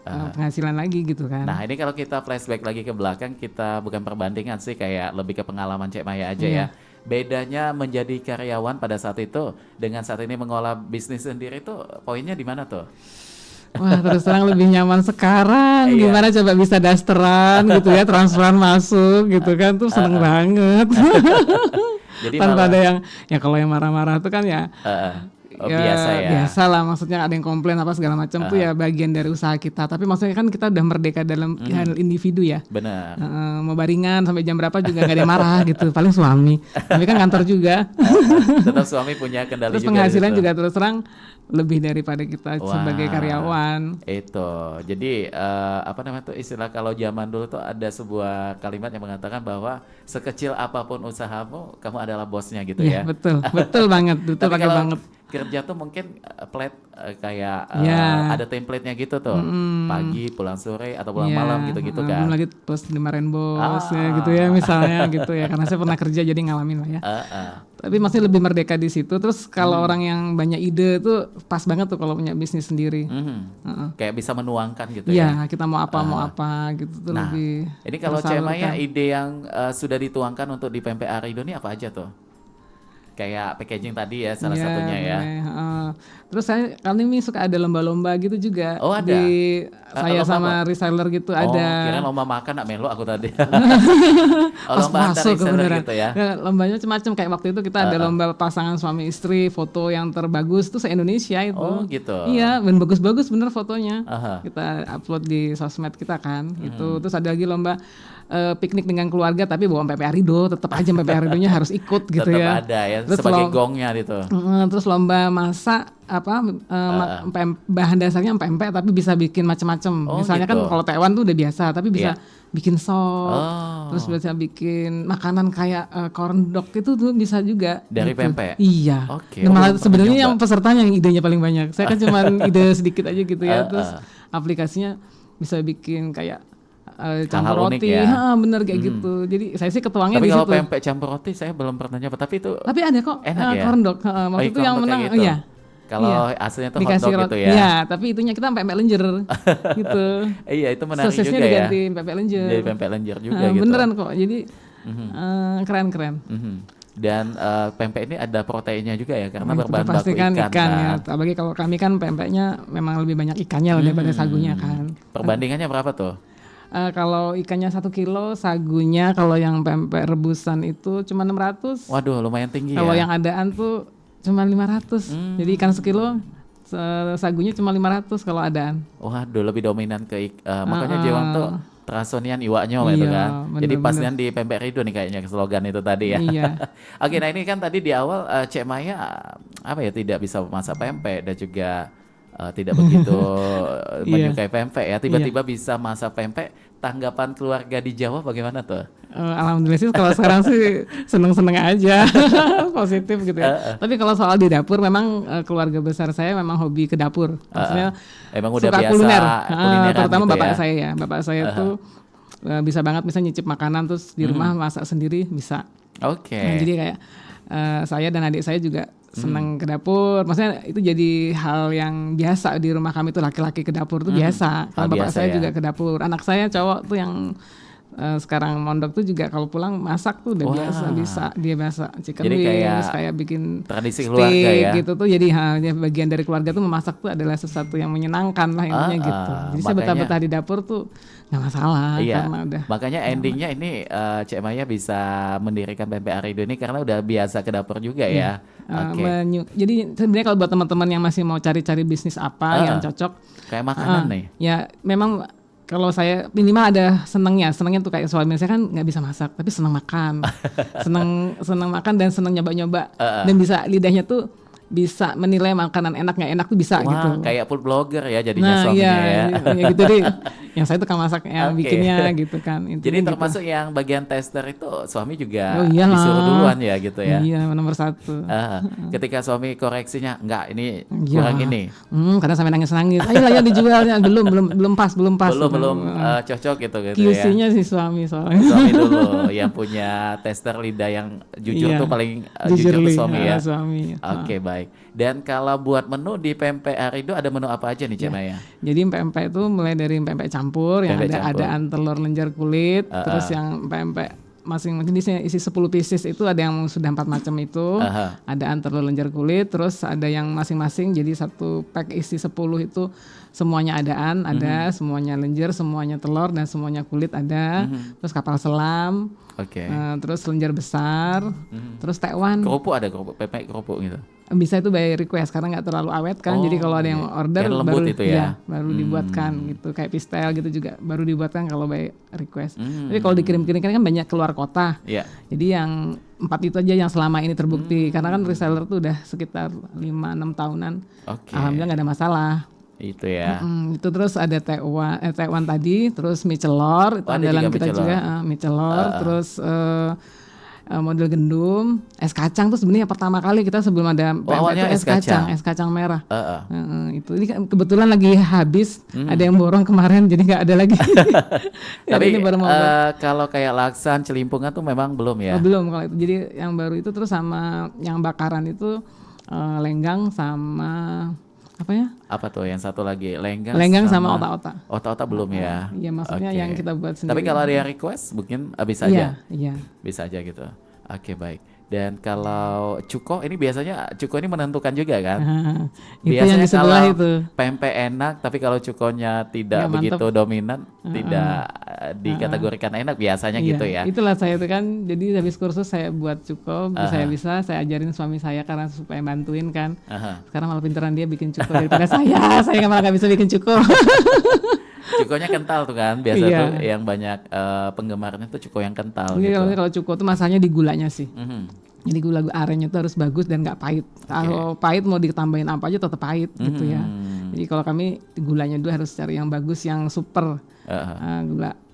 penghasilan lagi gitu kan. Nah ini kalau kita flashback lagi ke belakang, kita bukan perbandingan sih, kayak lebih ke pengalaman Cek Maya aja ya. Bedanya menjadi karyawan pada saat itu dengan saat ini mengolah bisnis sendiri itu poinnya di mana tuh? Wah terus terang lebih nyaman sekarang. Gimana coba bisa dasteran gitu ya, transferan masuk gitu kan, tuh seneng banget. Jadi tanpa ada yang ya kalau yang marah-marah tuh kan ya. Biasa ya. Biasa lah, maksudnya ada yang komplain apa segala macam tuh ya bagian dari usaha kita. Tapi maksudnya kan kita udah merdeka dalam hal individu ya. Benar. Mau baringan sampai jam berapa juga gak ada yang marah gitu. Paling suami. Tapi kan kantor juga. Tetap suami punya kendali terus juga. Terus penghasilan juga terus terang lebih daripada kita sebagai karyawan. Itu. Jadi apa namanya tuh istilah kalau zaman dulu tuh ada sebuah kalimat yang mengatakan bahwa sekecil apapun usahamu, kamu adalah bosnya gitu ya. Betul. Betul banget. Betul pakai banget. Kerja tuh mungkin plate kayak ada template-nya gitu tuh. Pagi, pulang sore atau pulang malam gitu-gitu kan. Belum lagi terus dimarahin bos ya gitu ya misalnya gitu ya. Karena saya pernah kerja jadi ngalamin lah ya. Tapi masih lebih merdeka di situ. Terus kalau orang yang banyak ide tuh pas banget tuh kalau punya bisnis sendiri. Kayak bisa menuangkan gitu ya. Iya, kita mau apa gitu tuh lebih. Ini kalau Cek Maya ide yang sudah dituangkan untuk di PMP Arido ini apa aja tuh? Kayak packaging tadi ya salah satunya ya. Terus kali ini suka ada lomba-lomba gitu juga. Oh, ada? Di saya Lomba sama apa? reseller gitu Oh, ada. kira lomba makan nak melo aku tadi. Oh, Pas lomba antar masuk reseller kebenaran. gitu ya. Lombanya macam-macam kayak waktu itu kita ada lomba pasangan suami istri, foto yang terbagus tuh se-Indonesia itu. Oh, gitu. Iya, dan bagus-bagus bener fotonya. Aha. Kita upload di sosmed kita kan. Itu terus ada lagi lomba piknik dengan keluarga tapi bawa PPA Rido, tetap aja PPA Ridonya harus ikut gitu Tetap ya. ada ya Terus sebagai gongnya gitu. Terus lomba masak bahan dasarnya pempek tapi bisa bikin macam-macam. Oh, Misalnya gitu. kan kalau Taiwan tuh udah biasa tapi bisa Iya. bikin sop. Oh. Terus bisa bikin makanan kayak corn dog itu tuh bisa juga. Dari gitu. pempek? Iya. Oke, Dan oh, malah belum pernah sebenarnya nyoba. yang pesertanya yang idenya paling banyak. Saya kan cuma ide sedikit aja gitu ya. Terus aplikasinya bisa bikin kayak campur Hal-hal unik roti, ya. bener kayak gitu. Jadi saya sih ketuangnya Tapi di kalau situ. pempek campur roti saya belum pernah nyoba. Tapi itu Tapi ada kok enak ya? corn dog. Waktu iya, itu yang corn dog menang, kayak gitu. iya. Kalau Iya. aslinya tuh hot Dikasih dog gitu ya. Iya, tapi itunya kita pempek lenjer gitu. Iya, itu menarik Sosisnya juga ya. diganti pempek lenjer. Jadi pempek lenjer juga Nah, gitu. beneran kok. Jadi keren-keren. Mhm. Dan pempek ini ada proteinnya juga ya karena Itu berbahan baku pastikan ikan ikan ya. kan. Apalagi kalau kami kan pempeknya memang lebih banyak ikannya daripada sagunya kan. Perbandingannya berapa tuh? Kalau ikannya 1 kilo, sagunya kalau yang pempek rebusan itu cuma 600. Waduh, lumayan tinggi Kalau ya. yang adaan tuh cuma 500. Jadi ikan sekilo sagunya cuma 500 kalau adaan. Waduh, lebih dominan ke makanya Jewang tuh terasonian iwaknya gitu Iya, kan. Jadi bener-bener. pasnya di pempek Rido nih kayaknya slogan itu tadi ya. Iya. Oke, nah ini kan tadi di awal Cek Maya apa ya tidak bisa masak pempek dan juga tidak begitu menyukai pempek ya. Tiba-tiba bisa masak pempek. Tanggapan keluarga di Jawa bagaimana tuh? Alhamdulillah sih kalau sekarang sih seneng-seneng aja, positif gitu ya. Tapi kalau soal di dapur memang keluarga besar saya memang hobi ke dapur. Maksudnya Emang udah suka biasa kuliner, kulineran terutama gitu bapak ya? saya ya. Bapak saya tuh bisa banget bisa nyicip makanan terus di rumah masak sendiri bisa. Oke. Nah, jadi kayak saya dan adik saya juga senang ke dapur. Maksudnya itu jadi hal yang biasa di rumah kami tuh laki-laki ke dapur tuh biasa. Hal Kalau bapak biasa saya ya. juga ke dapur. Anak saya cowok tuh yang sekarang mondok tuh juga kalau pulang masak tuh udah Wah. biasa bisa dia biasa chicken Jadi wings kayak bikin tradisi steak keluarga ya. gitu tuh jadi halnya bagian dari keluarga tuh memasak tuh adalah sesuatu yang menyenangkan lah intinya gitu. Jadi saya makanya- betah-betah di dapur tuh nggak masalah Iya, karena udah makanya endingnya ini Cek Maya bisa mendirikan pempek Arido ini karena udah biasa ke dapur juga ya. Oke. Jadi sebenarnya kalau buat teman-teman yang masih mau cari-cari bisnis apa yang cocok Kayak makanan nih. ya memang kalau saya minimal ada senengnya tuh kayak suami saya kan nggak bisa masak tapi seneng makan seneng makan dan seneng nyoba-nyoba dan bisa lidahnya tuh bisa menilai makanan enak nggak enak tuh bisa Wah, gitu. kayak food blogger ya jadinya Nah suaminya iya ya. gitu deh yang saya tukang masak yang Oke. bikinnya gitu kan. Jadi Intinya gitu. termasuk yang bagian tester itu suami juga Oh, iyalah. disuruh duluan ya gitu ya. Iya nomor 1. Ketika suami koreksinya enggak ini Iya. kurang ini. Kadang sampai nangis-nangis. Ayo dijualnya belum pas. Belum cocok gitu ya. QC-nya si suami soalnya. Suami dulu yang punya tester lidah yang jujur Iya. tuh paling jujur tuh suami ya. Suami. Oke, baik. Dan kalau buat menu di pempek Arido ada menu apa aja nih Cek Maya? Jadi pempek itu mulai dari pempek campur yang Pempek ada campur. adaan telur lenjer kulit, terus yang pempek masing-masing isi 10 pieces itu ada yang sudah 4 macam itu, adaan telur lenjer kulit, terus ada yang masing-masing jadi satu pack isi 10 itu semuanya adaan, ada semuanya lenjer, semuanya telur dan semuanya kulit ada, terus kapal selam, Oke. terus lenjer besar, terus tekwan. Kerupuk ada pempek kerupuk gitu. Bisa itu by request karena nggak terlalu awet kan, jadi kalau ada yang order Biar lembut baru itu ya? baru dibuatkan gitu, kayak pistel gitu juga baru dibuatkan kalau by request. Tapi kalau dikirim-kirimkan kan banyak keluar kota, Iya. jadi yang 4 itu aja yang selama ini terbukti karena kan reseller tuh udah sekitar 5-6 tahunan, Oke. alhamdulillah nggak ada masalah. Itu ya. Itu terus ada tekwan tadi, terus mie celor itu ada andalan juga kita mie juga, mie celor, terus model gendum, es kacang tuh sebenarnya pertama kali kita sebelum ada pempek awalnya tuh es kacang merah. Itu ini kan kebetulan lagi habis, ada yang borong kemarin jadi nggak ada lagi. Ya, Tapi ini baru mau kalau kayak laksan, celimpungan tuh memang belum ya. belum kalau itu. Jadi yang baru itu terus sama yang bakaran itu lenggang sama apa ya? Apa tuh yang satu lagi? Lenggang sama otak-otak. Otak-otak belum ya. Iya maksudnya Oke. yang kita buat sendiri. Tapi kalau ada yang request mungkin bisa iya, aja. iya. Bisa aja gitu. Oke, baik. Dan kalau cuko ini biasanya cuko ini menentukan juga kan? Itu yang Biasanya di sebelah kalau itu. pempek enak, tapi kalau cukonya tidak Nggak mantep. begitu dominan, tidak dikategorikan enak biasanya Iya, gitu ya. itulah saya itu kan. Jadi habis kursus saya buat cuko, saya bisa saya ajarin suami saya karena supaya bantuin kan. Aha. Sekarang malah pinteran dia bikin cuko daripada saya malah nggak bisa bikin cuko. Cukonya kental tuh kan, biasa Iya. tuh yang banyak penggemarnya tuh cuko yang kental Mungkin gitu. kalau cuko tuh masalahnya di gulanya sih. Mhm. Jadi gula arennya tuh harus bagus dan nggak pahit. Kalau pahit mau ditambahin apa aja tetap pahit gitu ya. Jadi kalau kami gulanya dulu harus cari yang bagus, yang super.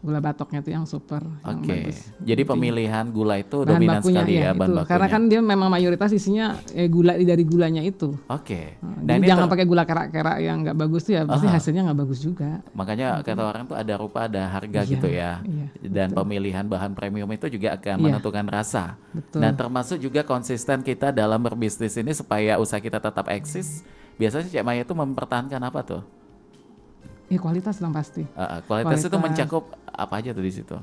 Gula batoknya tuh yang super, yang Oke. bagus. Jadi pemilihan gula itu Bahan dominan bakunya sekali ya, bahan itu. bakunya. Karena kan dia memang mayoritas isinya gula dari gulanya itu. Oke. Jadi jangan pakai gula kerak-kerak yang nggak bagus tuh ya, pasti hasilnya nggak bagus juga. Makanya kata orang tuh ada rupa ada harga Iya, gitu ya. iya, Dan pemilihan bahan premium itu juga akan Iya. menentukan rasa. Betul. Dan termasuk juga konsisten kita dalam berbisnis ini supaya usaha kita tetap eksis. Biasanya Cek Maya itu mempertahankan apa tuh? Ya kualitas dong pasti. Kualitas itu Kualitas. mencakup apa aja tuh di situ?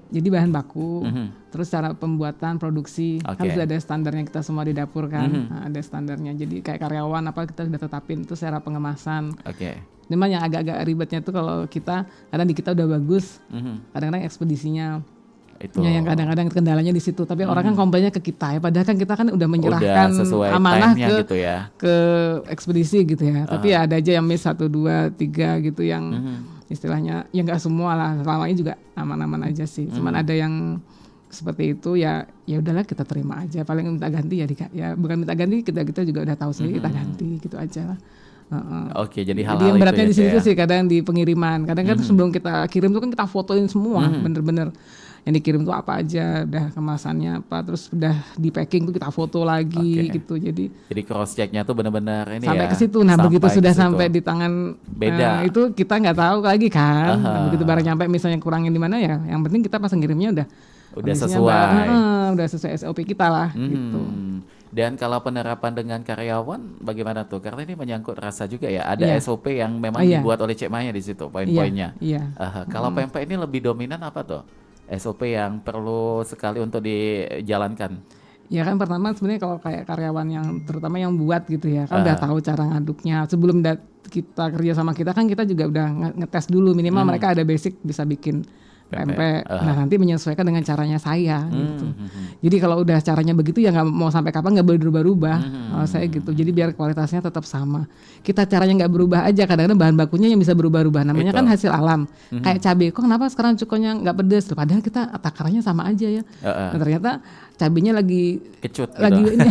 Jadi bahan baku, terus cara pembuatan, produksi, kan Oke. sudah ada standarnya kita semua di dapur kan, nah, ada standarnya. Jadi kayak karyawan apa kita sudah tetapin, terus cara pengemasan. Oke. Memang yang agak-agak ribetnya tuh kalau kita, kadang di kita udah bagus, kadang-kadang ekspedisinya. Itu Ya, yang kadang-kadang kendalanya di situ. Tapi orang kan komplainnya ke kita ya, padahal kan kita kan udah menyerahkan udah sesuai amanah time-nya gitu ya. ke ekspedisi gitu ya. Tapi ya ada aja yang miss 1, 2, 3 gitu yang istilahnya ya nggak semua lah, selama ini juga aman-aman aja sih. Cuman ada yang seperti itu ya udahlah kita terima aja. Paling minta ganti ya bukan minta ganti, kita juga udah tahu sendiri kita ganti gitu aja lah. Oke, jadi Jadi hal-hal yang itu beratnya ya, di sini Cek tuh ya. sih kadang di pengiriman. Kadang kan sebelum kita kirim tuh kan kita fotoin semua, bener-bener yang dikirim tuh apa aja, udah kemasannya apa, terus udah di packing tuh kita foto lagi Oke. gitu. Jadi Cross checknya tuh benar-benar ini sampai ya. ke situ. Nah begitu sampai sudah ke situ. sampai di tangan Beda. itu kita nggak tahu lagi kan. Nah, begitu barang nyampe misalnya kurangin di mana ya, yang penting kita pas ngirimnya udah kondisinya sesuai. udah sesuai SOP kita lah gitu. Dan kalau penerapan dengan karyawan bagaimana tuh? Karena ini menyangkut rasa juga ya. Ada Iya. SOP yang memang Iya. dibuat oleh Cek Maya di situ, poin-poinnya. Iya. Kalau pempek ini lebih dominan apa tuh? SOP yang perlu sekali untuk dijalankan. Ya kan pertama sebenarnya kalau kayak karyawan yang terutama yang buat gitu ya kan udah tahu cara ngaduknya. Sebelum kita kerja sama kita kan kita juga udah ngetes dulu minimal mereka ada basic bisa bikin pempek. Nah nanti menyesuaikan dengan caranya saya gitu. Jadi kalau udah caranya begitu ya nggak mau sampai kapan nggak boleh berubah-ubah. Kalau saya gitu. Jadi biar kualitasnya tetap sama. Kita caranya nggak berubah aja. Kadang-kadang bahan bakunya yang bisa berubah-ubah. Namanya kan hasil alam. Kayak cabai. Kok kenapa sekarang cukonya nggak pedes? Padahal kita takarannya sama aja ya. Nah, ternyata cabenya lagi Kecut gitu. lagi ini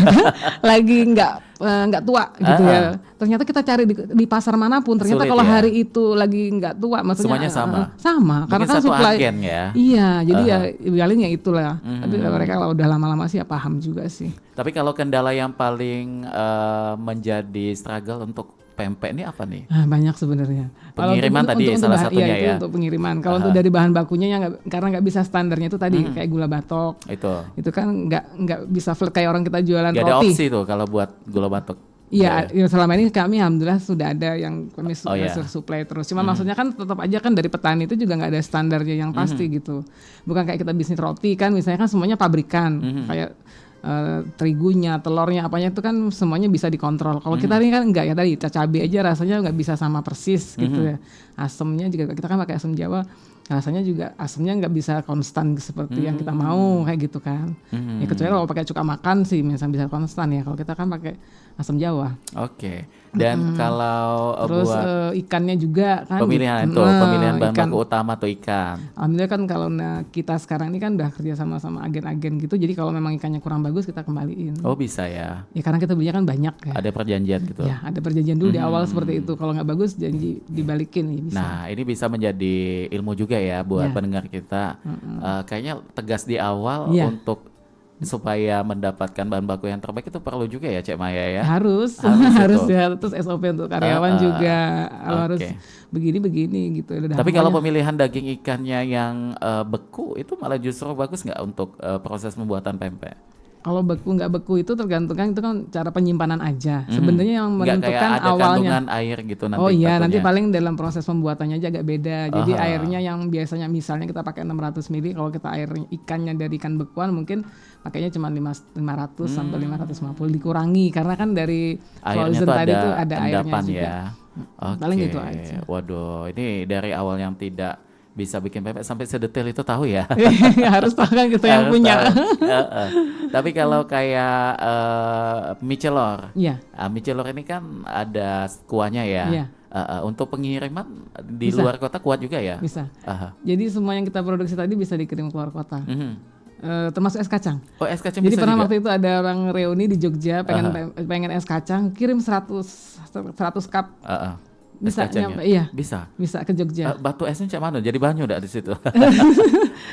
lagi nggak tua gitu ya. Ternyata kita cari di pasar manapun ternyata Sulit kalau ya? hari itu lagi nggak tua maksudnya Semuanya sama? sama Mungkin karena kan satu supply agen ya? iya jadi ya paling ya itulah. Tapi mereka kalau udah lama-lama sih ya paham juga sih. Tapi kalau kendala yang paling menjadi struggle untuk pempek ini apa nih? Banyak sebenarnya. Kalau Pengiriman tadi salah satunya itu ya? untuk pengiriman. Kalau untuk dari bahan bakunya ya karena nggak bisa standarnya itu tadi kayak gula batok. Itu Itu kan nggak bisa flat kayak orang kita jualan gak ada roti. opsi tuh kalau buat gula batok. Iya, ya selama ini kami alhamdulillah sudah ada yang kami iya. supply terus. Cuma maksudnya kan tetap aja kan dari petani itu juga nggak ada standarnya yang pasti gitu. Bukan kayak kita bisnis roti kan, misalnya kan semuanya pabrikan, kayak terigunya, telurnya, apanya itu kan semuanya bisa dikontrol. Kalau kita ini kan enggak ya tadi cabai aja rasanya nggak bisa sama persis gitu ya. Asemnya juga kita kan pakai asam Jawa. Rasanya juga asamnya nggak bisa konstan seperti yang kita mau kayak gitu kan. Ya kecuali kalau pakai cuka makan sih misalnya bisa konstan ya. Kalau kita kan pakai asam Jawa. Oke. Dan kalau Terus buat ikannya juga kan. pemilihan itu, pemilihan bahan baku utama tuh ikan. Alhamdulillah kan kalau kita sekarang ini kan udah kerja sama agen-agen gitu. Jadi kalau memang ikannya kurang bagus kita kembaliin. Oh bisa ya. Ya karena kita belinya kan banyak ya. Ada perjanjian gitu. Ya ada perjanjian dulu di awal seperti itu. Kalau nggak bagus janji dibalikin ya bisa. Nah ini bisa menjadi ilmu juga ya buat Ya. pendengar kita. Kayaknya tegas di awal Ya. untuk supaya mendapatkan bahan baku yang terbaik itu perlu juga ya Cek Maya ya. Harus Harus itu. ya. Terus SOP untuk karyawan juga harus Oke. begini gitu. Udah Tapi kalau pokoknya. pemilihan daging ikannya yang beku itu malah justru bagus nggak untuk proses pembuatan pempek? Kalau beku nggak beku itu tergantung kan, itu kan cara penyimpanan aja. Sebenarnya yang Nggak kayak menentukan ada awalnya. kandungan air gitu nanti Oh iya, nanti takutnya. paling dalam proses pembuatannya aja agak beda. Jadi Aha. airnya yang biasanya misalnya kita pakai 600 ml, kalau kita air ikannya dari ikan bekuan mungkin pakainya cuma 500 sampai 550, dikurangi karena kan dari Airnya frozen tuh tadi ada tuh ada airnya endapan juga. ya. Oke. Paling gitu aja. Waduh, ini dari awal yang tidak bisa bikin pempek sampai sedetail itu tahu ya. Harus tahu kan kita yang Harus punya. tahu. Heeh. Tapi kalau kayak mie celor, Iya, mie celor ini kan ada kuahnya ya. Iya. Untuk pengiriman di Bisa. luar kota kuat juga ya. bisa. Aha. Jadi semua yang kita produksi tadi bisa dikirim keluar kota. Termasuk es kacang. Oh, es kacang Jadi bisa pernah juga? waktu itu ada orang reuni di Jogja pengen es kacang, kirim 100 cup. Es Bisa kacangnya? nyampe, iya. Bisa. Bisa ke Jogja. Batu esnya cak mana? Jadi banyak udah di situ.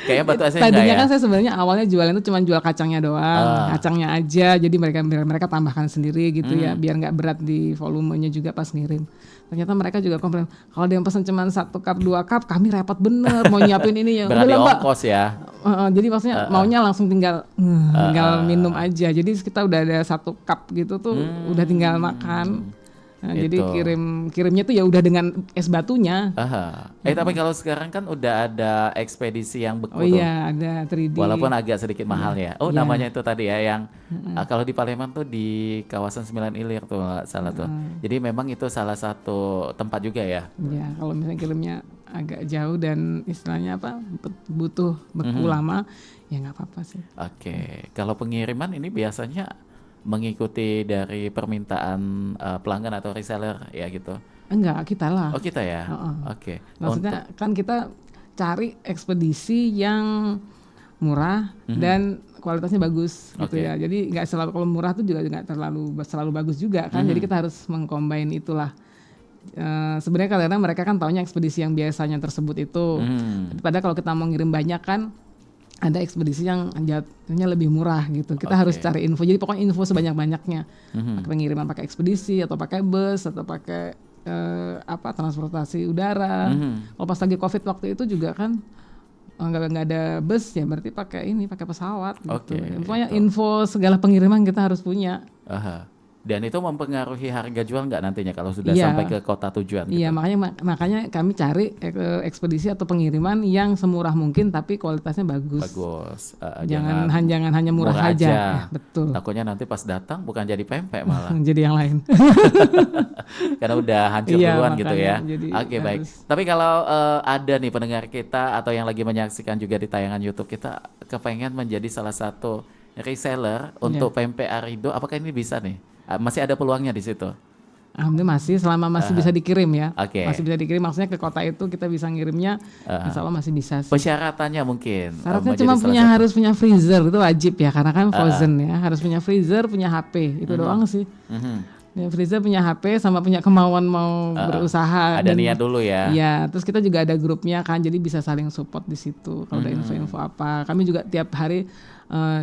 Kayaknya batu esnya Tadinya enggak ya? kan saya sebenarnya awalnya jualan itu cuma jual kacangnya doang, kacangnya aja. Jadi mereka tambahkan sendiri gitu ya, biar nggak berat di volumenya juga pas ngirim. Ternyata mereka juga komplain, kalau dia yang pesan cuma 1 cup 2 cup, kami repot bener mau nyiapin ini ya. Berarti Udah lah, Mbak. ongkos ya. Jadi maksudnya maunya langsung tinggal minum aja. Jadi kita udah ada 1 cup gitu tuh, udah tinggal makan. Nah, jadi Itu. kirimnya tuh ya udah dengan es batunya. Aha. Tapi kalau sekarang kan udah ada ekspedisi yang beku Oh tuh. iya, ada 3D. Walaupun agak sedikit mahal ya. Oh, Iya. namanya itu tadi ya yang kalau di Palembang tuh di kawasan 9 Ilir tuh nggak salah tuh. Jadi memang itu salah satu tempat juga ya. Ya, kalau misalnya kirimnya agak jauh dan istilahnya apa butuh beku lama, ya nggak apa-apa sih. Oke. Kalau pengiriman ini biasanya mengikuti dari permintaan pelanggan atau reseller ya gitu. Enggak, kita lah. Oh, kita ya. Heeh. Oke. Maksudnya kan kita cari ekspedisi yang murah dan kualitasnya bagus gitu Oke. ya. Jadi nggak selalu, kalau murah tuh juga nggak selalu bagus juga kan. Jadi kita harus mengcombine itulah. Sebenarnya kadang-kadang mereka kan taunya ekspedisi yang biasanya tersebut itu. Padahal kalau kita mau ngirim banyak kan ada ekspedisi yang jatuhnya lebih murah gitu. Kita harus cari info. Jadi pokoknya info sebanyak-banyaknya. Pakai pengiriman pakai ekspedisi atau pakai bus atau pakai transportasi udara. Kalau pas lagi Covid waktu itu juga kan nggak ada bus ya, berarti pakai pesawat gitu. Oke, Pokoknya info segala pengiriman kita harus punya. Aha. Dan itu mempengaruhi harga jual nggak nantinya kalau sudah Iya. sampai ke kota tujuan? Iya, Gitu? makanya kami cari ekspedisi atau pengiriman yang semurah mungkin tapi kualitasnya bagus. Bagus. Jangan hanya murah aja. Ya, betul. Takutnya nanti pas datang bukan jadi pempek malah. Jadi yang lain. Karena udah hancur Iya, duluan gitu ya. makanya jadi Oke, baik. harus. Tapi kalau ada nih pendengar kita atau yang lagi menyaksikan juga di tayangan YouTube kita kepengen menjadi salah satu reseller untuk Iya. pempek Arido, apakah ini bisa nih? Masih ada peluangnya di situ? Alhamdulillah masih, selama masih bisa dikirim ya. Oke. Masih bisa dikirim, maksudnya ke kota itu kita bisa ngirimnya. Insya Allah masih bisa sih. Persyaratannya mungkin Syaratnya menjadi cuma salah satu. harus punya freezer, itu wajib ya karena kan frozen ya. Harus punya freezer, punya HP, itu doang sih. Ya, freezer, punya HP, sama punya kemauan mau berusaha. Ada niat dulu ya. Iya, terus kita juga ada grupnya kan, jadi bisa saling support di situ. Kalau ada info-info apa, kami juga tiap hari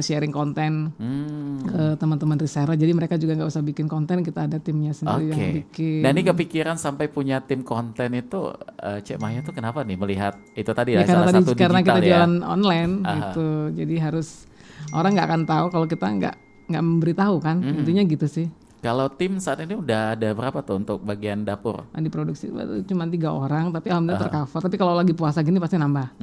sharing konten ke teman-teman reseller. Jadi mereka juga nggak usah bikin konten, kita ada timnya sendiri yang Oke. bikin. Dan ini kepikiran sampai punya tim konten itu, Cek Maya tuh kenapa nih melihat itu tadi Ya, ya, salah satu karena digital kita ya? jualan online gitu, jadi harus orang nggak akan tahu kalau kita nggak memberitahu kan, intinya gitu sih. Kalau tim saat ini udah ada berapa tuh untuk bagian dapur? Nah, diproduksi cuma 3 orang, tapi alhamdulillah tercover. Tapi kalau lagi puasa gini pasti nambah.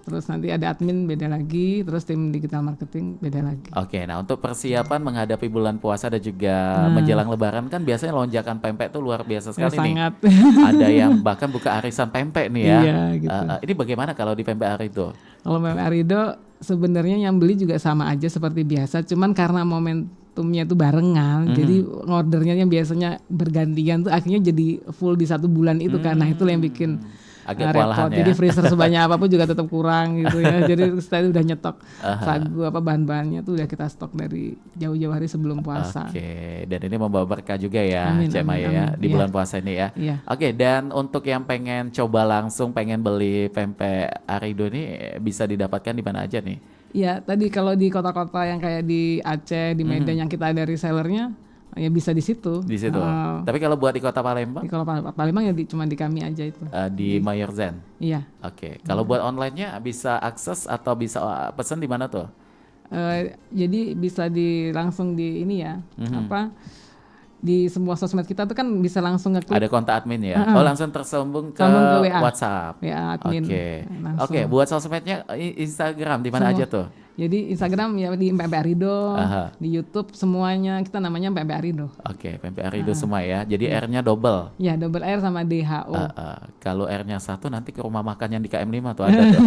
Terus nanti ada admin beda lagi, terus tim digital marketing beda lagi. Oke, nah untuk persiapan menghadapi bulan puasa dan juga menjelang lebaran kan biasanya lonjakan pempek tuh luar biasa Ya, sekali nih. sangat. Ada yang bahkan buka arisan pempek nih ya. Iya, gitu. Ini bagaimana kalau di pempek Arido? Kalau Mem Arido sebenarnya yang beli juga sama aja seperti biasa, cuman karena momentumnya itu barengan, jadi ngordernya yang biasanya bergantian tuh akhirnya jadi full di 1 bulan itu kan. Nah, itulah yang bikin Agak repot. kewalahan ya. Jadi freezer sebanyak apapun juga tetap kurang gitu ya. Jadi kita udah nyetok sagu bahan-bahannya tuh udah kita stok dari jauh-jauh hari sebelum puasa. Oke, dan ini membawa berkah juga ya, Amin, Cek amin, Maya ya, amin. di Iya. bulan puasa ini ya. Iya. Oke, dan untuk yang pengen coba langsung, pengen beli pempek Arido ini bisa didapatkan di mana aja nih? Iya, tadi kalau di kota-kota yang kayak di Aceh, di Medan yang kita ada resellernya, ya bisa di situ. Di situ. Tapi kalau buat di Kota Palembang, Di kalau Palembang ya cuma di kami aja itu. di Mayor Zen. Iya. Oke, kalau buat online-nya bisa akses atau bisa pesan di mana tuh? Jadi bisa langsung di ini ya, di semua sosmed kita tuh kan bisa langsung ngeklik. Ada kontak admin ya? Oh langsung tersambung ke WA. WhatsApp. WA admin. Oke, buat sosmednya Instagram di mana aja tuh? Jadi Instagram ya di PMP Arido, di YouTube semuanya kita namanya PMP Arido. Oke, PMP Arido semua ya. Jadi R-nya double. Ya, double R sama DHO. Kalau R-nya 1 nanti ke rumah makan yang di KM5 tuh ada tuh.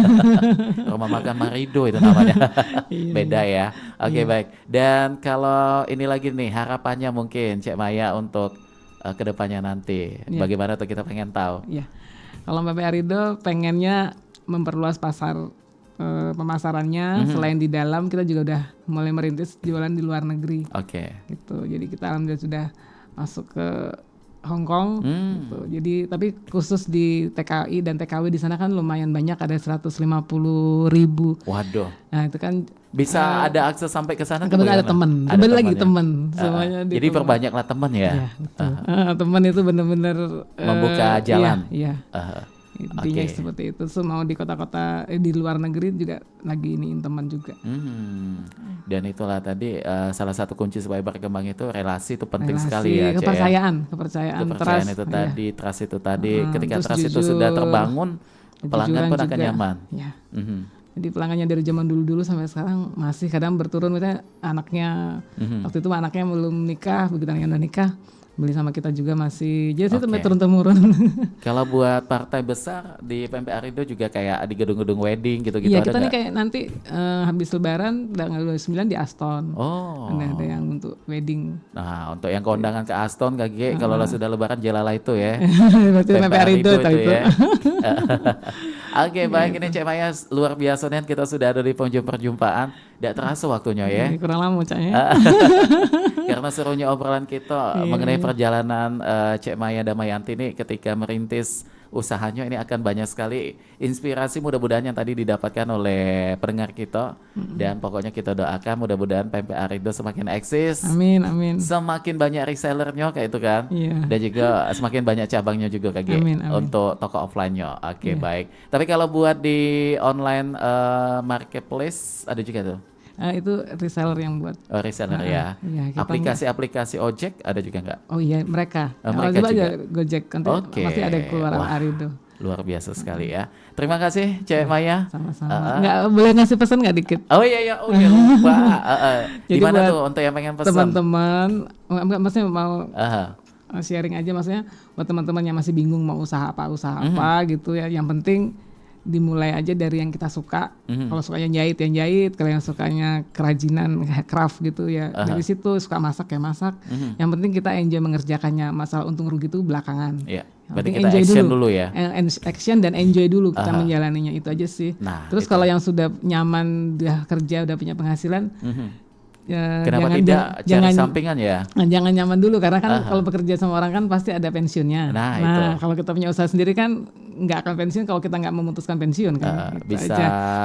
Rumah makan Marido itu namanya. Beda ya. Oke, baik. Dan kalau ini lagi nih harapannya mungkin Cek Maya untuk kedepannya nanti. Bagaimana tuh kita pengen tahu. Iya. Kalau PMP Arido pengennya memperluas pasar pemasarannya. Selain di dalam kita juga udah mulai merintis jualan di luar negeri. Gitu. Jadi kita alhamdulillah sudah masuk ke Hong Kong gitu. Jadi tapi khusus di TKI dan TKW di sana kan lumayan banyak, ada 150.000. Waduh. Nah, itu kan bisa ada akses sampai ke sana. Kebetulan ada teman. Kebetulan lagi teman semuanya. Jadi perbanyaklah teman ya. Teman itu benar-benar membuka jalan. Iya. Intinya seperti itu. So, mau di kota-kota di luar negeri juga lagi iniin teman juga. Dan itulah tadi salah satu kunci supaya berkembang itu relasi itu penting sekali ya. Kepercayaan trust, itu tadi, trust itu tadi. Ketika trust itu sudah terbangun, pelanggan pun akan nyaman. Ya. Jadi pelanggannya dari zaman dulu-dulu sampai sekarang masih kadang berturun, misalnya anaknya waktu itu anaknya belum nikah, begitu anaknya udah nikah beli sama kita juga masih, jadi itu turun-temurun. Kalau buat partai besar di PMP Arido juga kayak di gedung-gedung wedding gitu-gitu. Iya, kita nih kayak nanti habis lebaran tanggal 29 di Aston. Ada yang untuk wedding. Nah, untuk yang keundangan ke Aston KG, kalau sudah lebaran jelala itu ya. Berarti PMP Arido itu ya. Baik, ini Cek Maya luar biasa nih, kita sudah ada di penghujung perjumpaan. Tidak terasa waktunya ya. Kurang lama Caknya. Karena serunya obrolan kita mengenai perjalanan Cek Maya Damayanti ini ketika merintis usahanya, ini akan banyak sekali inspirasi mudah-mudahan yang tadi didapatkan oleh pendengar kita. Dan pokoknya kita doakan mudah-mudahan PMP Arido semakin eksis. Amin. Semakin banyak resellernya kayak itu kan. Dan juga semakin banyak cabangnya juga kayak untuk toko offline-nya. Baik. Tapi kalau buat di online marketplace ada juga tuh. Itu reseller yang buat. Reseller ya. Aplikasi-aplikasi ojek ada juga nggak? Oh iya, mereka. Mereka coba juga. aja Gojek nanti pasti ada keluar Arido. Luar biasa sekali ya. Terima kasih Cek Maya. Sama-sama. Nggak boleh ngasih pesan nggak dikit? Oh iya lupa. Gimana tuh untuk yang pengen pesan? Teman-teman, maksudnya mau sharing aja, maksudnya buat teman-teman yang masih bingung mau usaha apa gitu ya. Yang penting dimulai aja dari yang kita suka. Kalau sukanya jahit, kalau yang sukanya kerajinan, craft gitu ya. Dari situ suka masak ya masak. Yang penting kita enjoy mengerjakannya. Masalah untung rugi itu belakangan. Berarti kita action dulu ya. Action dan enjoy dulu kita menjalaninya, itu aja sih. Terus kalau yang sudah nyaman, udah kerja, udah punya penghasilan, kenapa tidak cari sampingan ya? Jangan nyaman dulu, karena kan kalau bekerja sama orang kan pasti ada pensiunnya. Nah, kalau kita punya usaha sendiri kan nggak akan pensiun kalau kita nggak memutuskan pensiun kan. Gitu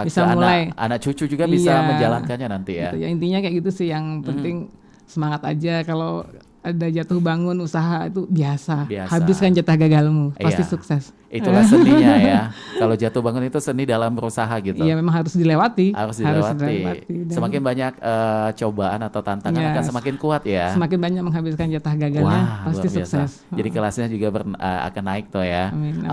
bisa mulai anak cucu juga bisa menjalankannya nanti ya. Gitu, ya intinya kayak gitu sih, yang penting semangat aja. Kalau ada jatuh bangun usaha itu biasa. Habiskan jatah gagalmu, pasti sukses. Itulah seninya ya. Kalau jatuh bangun itu seni dalam berusaha gitu. Iya, memang harus dilewati. Harus dilewati. Semakin banyak cobaan atau tantangan akan semakin kuat ya. Semakin banyak menghabiskan jatah gagalnya, pasti sukses. Jadi kelasnya juga akan naik tuh ya. Amin.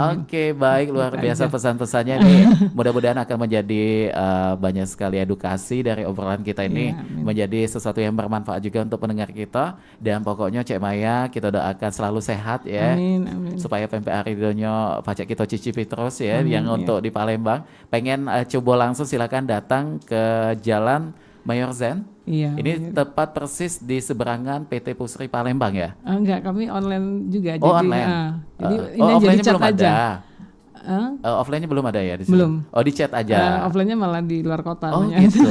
Baik, luar biasa pesan-pesannya ini. Mudah-mudahan akan menjadi banyak sekali edukasi dari obrolan kita ini, menjadi sesuatu yang bermanfaat juga untuk pendengar kita. Dan pokoknya Cek Maya kita doakan selalu sehat ya. Amin. Supaya PMP Arido-nya pajak kita cicipi terus ya. Yang untuk di Palembang pengen coba langsung silakan datang ke Jalan Mayor Zen. Ini tepat persis di seberangan PT Pusri Palembang ya. Enggak, kami online juga. Online. Jadi ini jadi chat aja. Offline-nya belum ada ya di sini? Belum. Di chat aja. Offline-nya malah di luar kota. Gitu.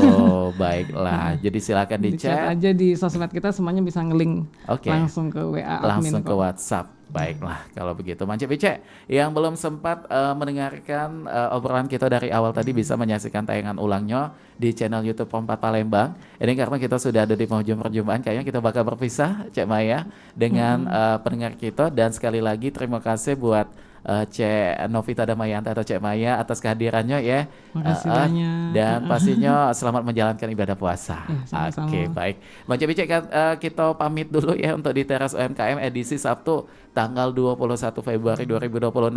Baiklah. Jadi silakan di chat aja di sosmed kita, semuanya bisa nge-link langsung ke WA, langsung ke WhatsApp. Baiklah, kalau begitu Mance Bice yang belum sempat mendengarkan obrolan kita dari awal tadi bisa menyaksikan tayangan ulangnya di channel YouTube Pompat Palembang. Ini karena kita sudah ada di penghujung perjumpaan, kayaknya kita bakal berpisah Cek Maya dengan pendengar kita. Dan sekali lagi terima kasih buat Cek Novita Damayanti atau Cek Maya atas kehadirannya ya. Makasih banyak. Dan pastinya selamat menjalankan ibadah puasa. Ya, sama-sama. Oke, baik. Manja Bicek, kita pamit dulu ya untuk di Teras UMKM edisi Sabtu tanggal 21 Februari 2026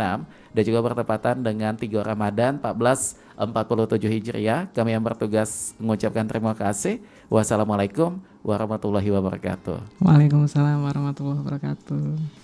dan juga bertepatan dengan 3 Ramadan 1447 Hijriah. Kami yang bertugas mengucapkan terima kasih. Wassalamualaikum warahmatullahi wabarakatuh. Waalaikumsalam warahmatullahi wabarakatuh.